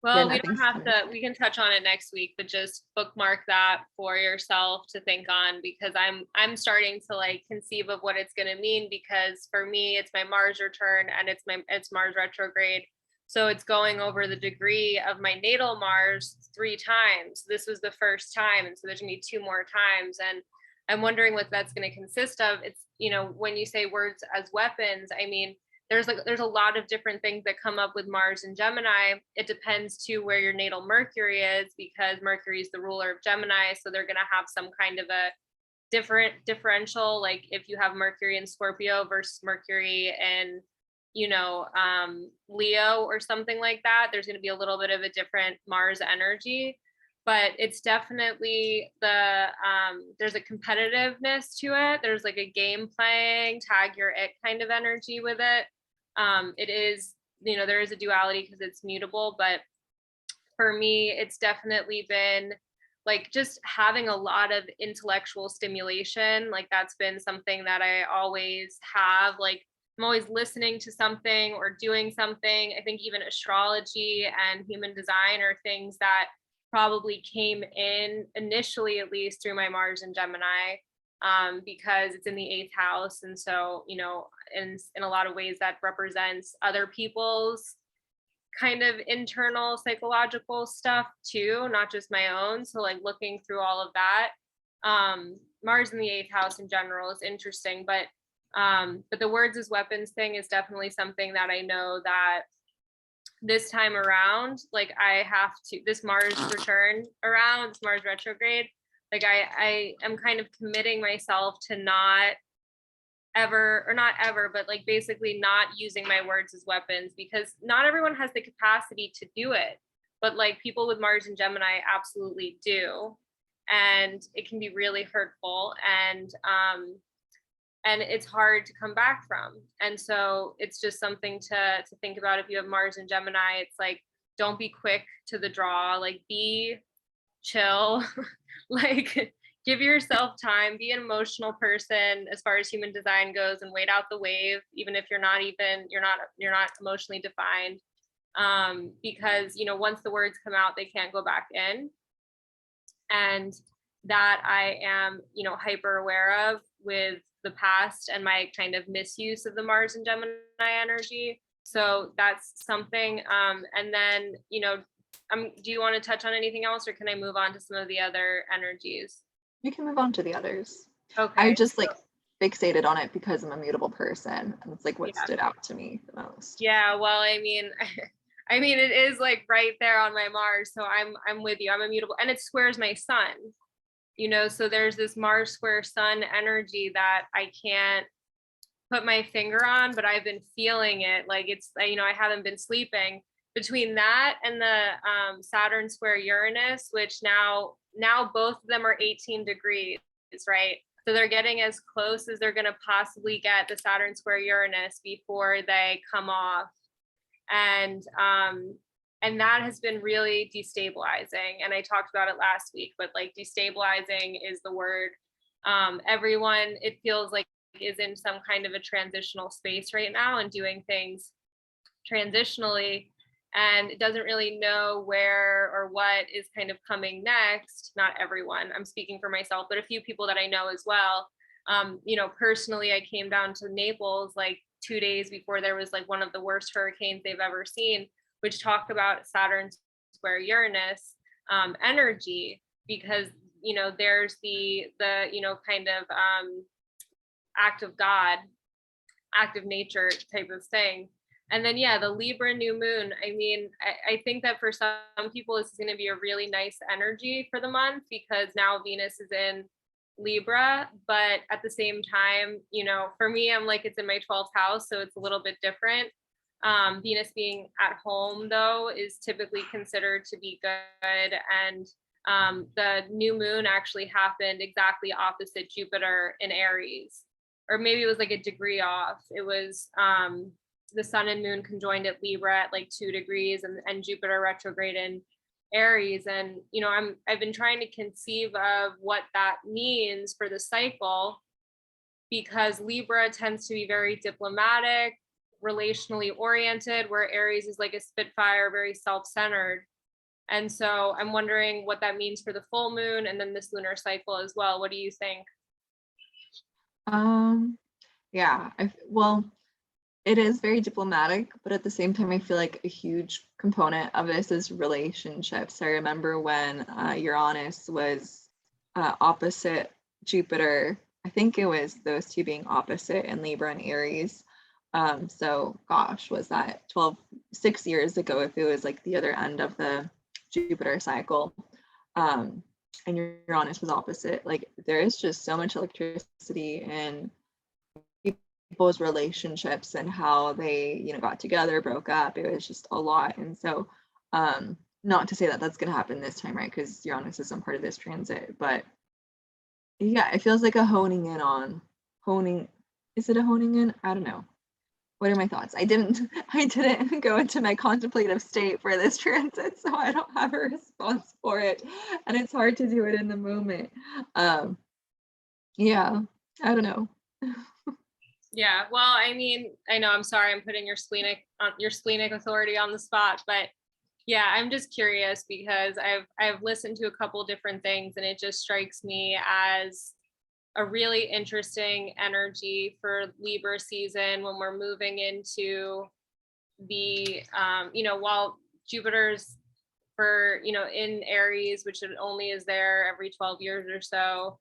Well, we don't have to, we can touch on it next week, but just bookmark that for yourself to think on, because I'm starting to like conceive of what it's going to mean, because for me, it's my Mars return and it's Mars retrograde. So it's going over the degree of my natal Mars 3 times. This was the first time. And so there's gonna be 2 more times. And I'm wondering what that's going to consist of. It's, you know, when you say words as weapons, I mean, there's a lot of different things that come up with Mars and Gemini. It depends to where your natal Mercury is, because Mercury is the ruler of Gemini. So they're going to have some kind of a differential, like if you have Mercury in Scorpio versus Mercury in Leo or something like that, there's going to be a little bit of a different Mars energy. But it's definitely there's a competitiveness to it. There's like a game playing, tag your it kind of energy with it. It is, there is a duality because it's mutable, but for me, it's definitely been like just having a lot of intellectual stimulation. Like that's been something that I always have. Like I'm always listening to something or doing something. I think even astrology and human design are things that probably came in initially, at least through my Mars and Gemini, because it's in the 8th house. And so, in a lot of ways that represents other people's kind of internal psychological stuff too, not just my own. So like looking through all of that, Mars in the 8th house in general is interesting, but the words as weapons thing is definitely something that I know that this time around, like I have to, this Mars return around, this Mars retrograde, like I am kind of committing myself to not ever, or not ever, but like basically not using my words as weapons, because not everyone has the capacity to do it. But like people with Mars and Gemini absolutely do. And it can be really hurtful. And it's hard to come back from. And so it's just something to think about. If you have Mars and Gemini, it's like, don't be quick to the draw, like be chill, like give yourself time, be an emotional person as far as human design goes, and wait out the wave, even if you're not emotionally defined. Because, once the words come out, they can't go back in. And that I am, hyper aware of with the past and my kind of misuse of the Mars and Gemini energy. So that's something. And then, do you want to touch on anything else, or can I move on to some of the other energies? You can move on to the others. Okay. I just like fixated on it because I'm a mutable person, and it's like what stood out to me the most. Yeah, well, I mean, it is like right there on my Mars, so I'm with you. I'm immutable, and it squares my sun. So there's this Mars square sun energy that I can't put my finger on, but I've been feeling it. Like it's, I haven't been sleeping between that and the Saturn square Uranus, which now both of them are 18 degrees, right? So they're getting as close as they're going to possibly get, the Saturn square Uranus, before they come off. And that has been really destabilizing. And I talked about it last week, but like destabilizing is the word. Everyone, it feels like, is in some kind of a transitional space right now and doing things transitionally, and it doesn't really know where or what is kind of coming next. Not everyone, I'm speaking for myself, but a few people that I know as well. Personally, I came down to Naples like 2 days before there was like one of the worst hurricanes they've ever seen, which talk about Saturn square Uranus energy, because there's the kind of act of God, act of nature type of thing. And then the Libra new moon. I think that for some people this is going to be a really nice energy for the month, because now Venus is in Libra, but at the same time, for me, I'm like, it's in my 12th house, so it's a little bit different. Venus being at home, though, is typically considered to be good. And the new moon actually happened exactly opposite Jupiter in Aries, or maybe it was like a degree off. It was the sun and moon conjoined at Libra at like 2 degrees, and Jupiter retrograde in Aries. And I've been trying to conceive of what that means for the cycle, because Libra tends to be very diplomatic, relationally oriented, where Aries is like a Spitfire, very self-centered. And so I'm wondering what that means for the full moon and then this lunar cycle as well. What do you think? Yeah, well, it is very diplomatic, but at the same time, I feel like a huge component of this is relationships. I remember when Uranus was opposite Jupiter. I think it was those two being opposite in Libra and Aries. So gosh, was that 6 years ago, if it was like the other end of the Jupiter cycle, and Uranus was opposite. Like there is just so much electricity in people's relationships and how they, you know, got together, broke up. It was just a lot. And so, not to say that that's going to happen this time, right? Because Uranus isn't part of this transit, but yeah, it feels like a honing. Is it a honing in? I don't know. What are my thoughts? I didn't go into my contemplative state for this transit, so I don't have a response for it, and it's hard to do it in the moment. Yeah, I don't know. Yeah, well, I mean, I know, I'm sorry, I'm putting your splenic authority on the spot, but yeah, I'm just curious because I've listened to a couple different things, and it just strikes me as a really interesting energy for Libra season when we're moving into the while Jupiter's for in Aries, which it only is there every 12 years or so.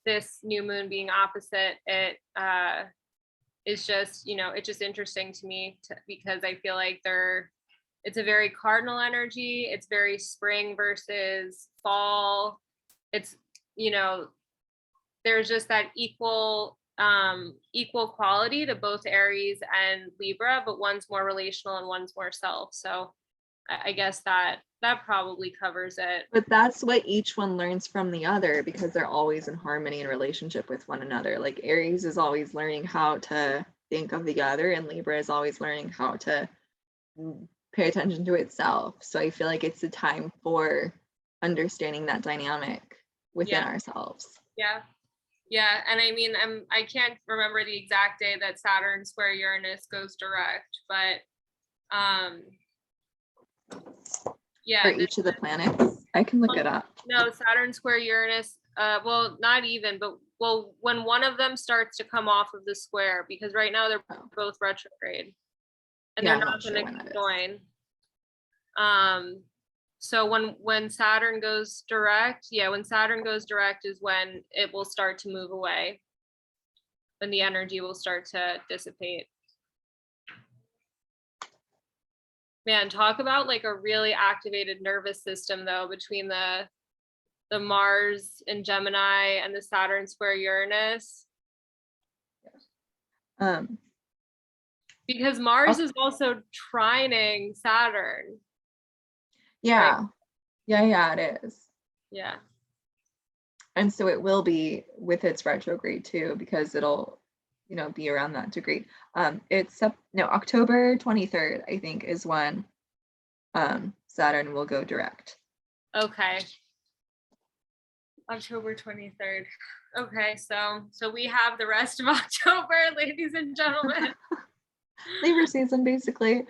This new moon being opposite it is just it's just interesting to me because I feel like it's a very cardinal energy. It's very spring versus fall. It's there's just that equal quality to both Aries and Libra, but one's more relational and one's more self. So I guess that probably covers it. But that's what each one learns from the other because they're always in harmony and relationship with one another. Like Aries is always learning how to think of the other, and Libra is always learning how to pay attention to itself. So I feel like it's a time for understanding that dynamic within ourselves. Yeah, and I mean, I can't remember the exact day that Saturn square Uranus goes direct, but yeah. For each of the planets, I can look it up. No, Saturn square Uranus. Well, not even, but when one of them starts to come off of the square, because right now they're both retrograde, and they're not going to join. So when Saturn goes direct, when Saturn goes direct is when it will start to move away. When the energy will start to dissipate. Man, talk about like a really activated nervous system though, between the Mars in Gemini and the Saturn square Uranus. Because Mars is also trining Saturn. Yeah. Right? Yeah, it is. Yeah. And so it will be with its retrograde too, because it'll, be around that degree. It's October 23rd, I think, is when Saturn will go direct. Okay. October 23rd. Okay, so we have the rest of October, ladies and gentlemen. Libra season, basically.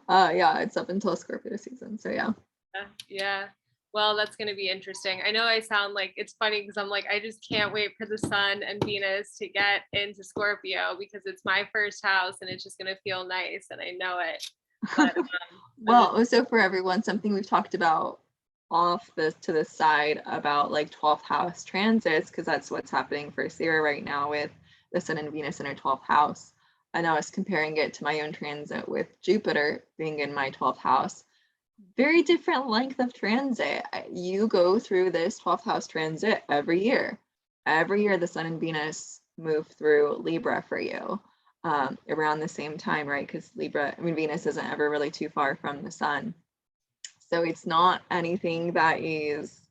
It's up until Scorpio season. So yeah. Well, that's going to be interesting. I know I sound like it's funny because I'm like, I just can't wait for the Sun and Venus to get into Scorpio because it's my first house and it's just going to feel nice. And I know it. But, well, so for everyone, something we've talked about to the side about like 12th house transits, because that's what's happening for Sarah right now with the Sun and Venus in her 12th house. And I was comparing it to my own transit with Jupiter being in my 12th house. Very different length of transit. You go through this 12th house transit every year. Every year the Sun and Venus move through Libra for you around the same time, right? Because Venus isn't ever really too far from the Sun. So it's not anything that is,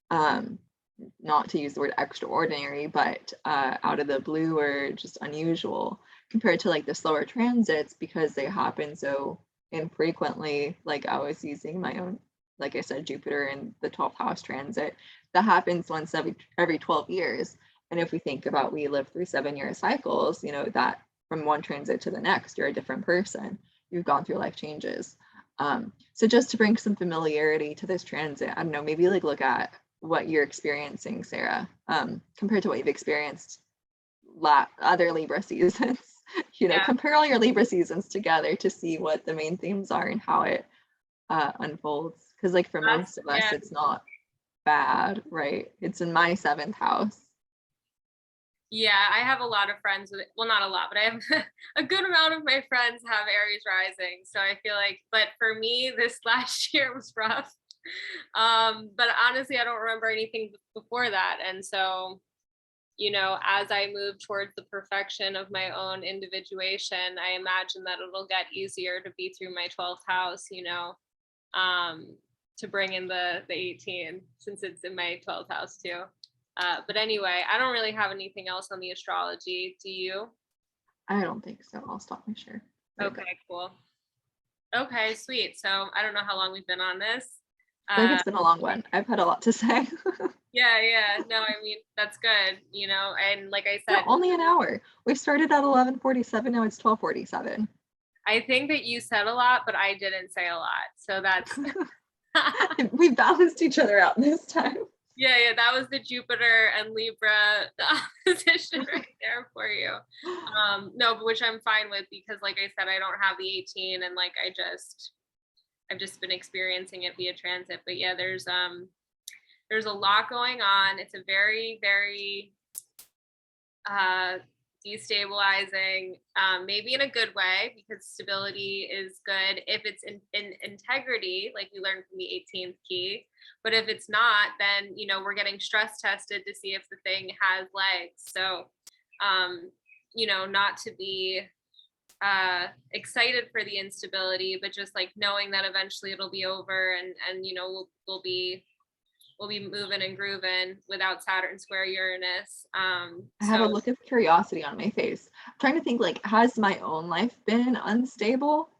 not to use the word extraordinary, but out of the blue or just unusual compared to like the slower transits because they happen so infrequently. Like I was using my own, like I said, Jupiter in the 12th house transit that happens once every 12 years. And if we think about, we live through 7-year cycles, that from one transit to the next, you're a different person. You've gone through life changes. So just to bring some familiarity to this transit, I don't know, maybe like look at what you're experiencing, Sarah, compared to what you've experienced other Libra seasons. Compare all your Libra seasons together to see what the main themes are and how it unfolds. Because like for most of us, it's not bad, right? It's in my 7th house. Yeah, I have a lot of friends with, well, not a lot, but I have a good amount of my friends have Aries rising. So I feel like, but for me, this last year was rough. But honestly, I don't remember anything before that. And so, as I move towards the perfection of my own individuation, I imagine that it'll get easier to be through my 12th house, to bring in the 18, since it's in my 12th house too. But anyway, I don't really have anything else on the astrology. Do you? I don't think so. I'll stop my share. Okay, cool. Okay, sweet. So I don't know how long we've been on this. I think it's been a long one. I've had a lot to say. Yeah. No, I mean, that's good, and like I said, only an hour. We started at 11:47. Now it's 12:47. I think that you said a lot, but I didn't say a lot. So that's We balanced each other out this time. Yeah, that was the Jupiter and Libra opposition right there for you. No, but which I'm fine with, because like I said, I don't have the 18, and like I've just been experiencing it via transit. But yeah, there's a lot going on. It's a very, very destabilizing, maybe in a good way, because stability is good if it's in integrity, like we learned from the 18th key. But if it's not, then we're getting stress tested to see if the thing has legs. So not to be excited for the instability, but just like knowing that eventually it'll be over, and we'll be moving and grooving without Saturn square Uranus. I have a look of curiosity on my face. I'm trying to think, like, has my own life been unstable?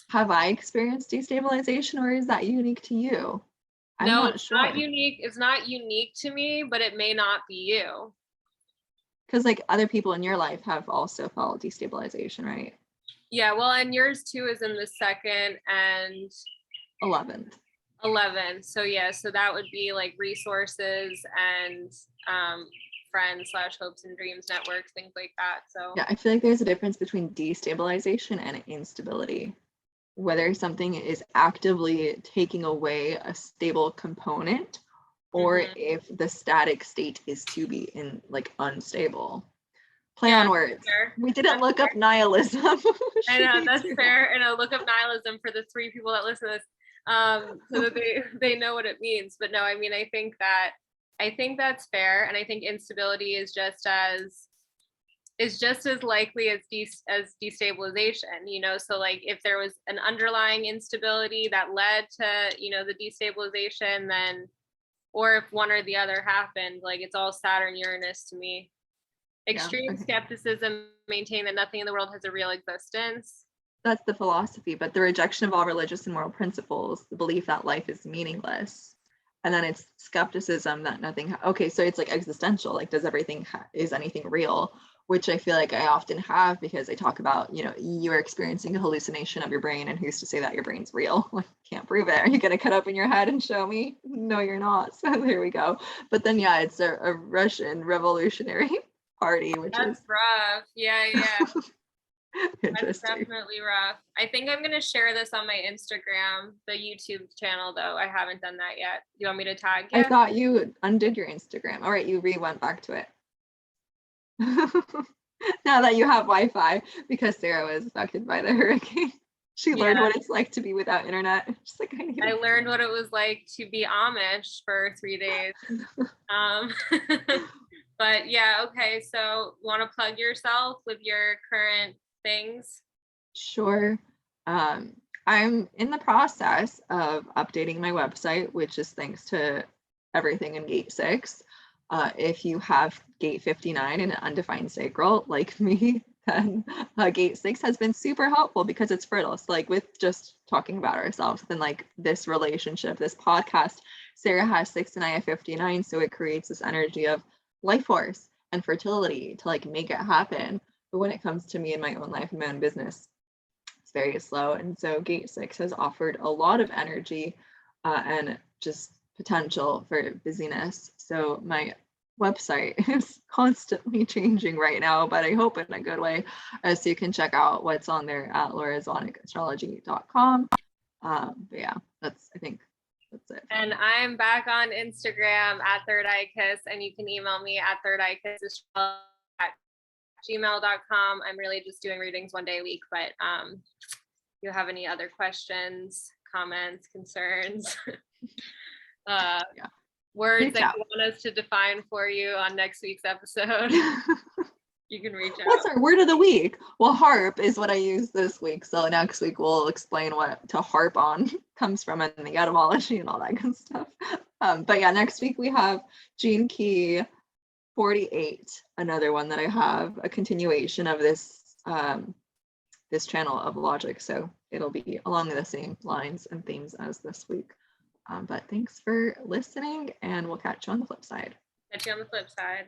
Have I experienced destabilization, or is that unique to you? I'm not sure. Not unique. It's not unique to me, but it may not be you. Because like other people in your life have also felt destabilization, right? Yeah, well, and yours too is in the 2nd and 11th. So yeah, so that would be like resources and friends / hopes and dreams networks, things like that. So yeah, I feel like there's a difference between destabilization and instability. Whether something is actively taking away a stable component, or if the static state is to be in like unstable. Play on words. Fair. We didn't look up nihilism. I know, that's fair. And I'll look up nihilism for the 3 people that listen to this, so that they know what it means. But no, I mean, I think that's fair, and I think instability is just as likely as destabilization. So like if there was an underlying instability that led to the destabilization, then, or if one or the other happened, like it's all Saturn Uranus to me. Extreme skepticism maintain that nothing in the world has a real existence. That's the philosophy, but the rejection of all religious and moral principles, the belief that life is meaningless. And then it's skepticism that nothing, so it's like existential, like does everything, is anything real? Which I feel like I often have, because I talk about, you're experiencing a hallucination of your brain, and who's to say that your brain's real? Like, can't prove it. Are you going to cut open your head and show me? No, you're not. So there we go. But then, yeah, it's a Russian revolutionary party, which That's rough. Yeah. Interesting. That's definitely rough. I think I'm going to share this on my Instagram, the YouTube channel, though. I haven't done that yet. You want me to tag you? I thought you undid your Instagram. All right, you went back to it. Now that you have Wi-Fi, because Sarah was affected by the hurricane. She learned what it's like to be without internet. She's like, I learned what it was like to be Amish for 3 days. But yeah, okay. So want to plug yourself with your current things? Sure. I'm in the process of updating my website, which is thanks to everything in Gate 6. If you have Gate 59 and an undefined sacral like me, then Gate 6 has been super helpful, because it's fertile. So like with just talking about ourselves, then like this relationship, this podcast, Sarah has 6 and I have 59. So it creates this energy of life force and fertility to like make it happen. But when it comes to me and my own life and my own business, it's very slow. And so Gate 6 has offered a lot of energy and just potential for busyness. So my website is constantly changing right now, but I hope in a good way. So you can check out what's on there at lorazonicastrology.com. But yeah, I think that's it. And I'm back on Instagram at thirdeyekis, and you can email me at thirdeyekissastrology@gmail.com. I'm really just doing readings 1 day a week, but if you have any other questions, comments, concerns, words Reach that out. you want us to define for you on next week's episode, you can reach out. What's our word of the week? Well, harp is what I used this week. So next week we'll explain what to harp on comes from in the etymology and all that good stuff. But yeah, next week we have Gene Key 48, another one that I have, a continuation of this this channel of logic. So it'll be along the same lines and themes as this week. But thanks for listening, and we'll catch you on the flip side. Catch you on the flip side.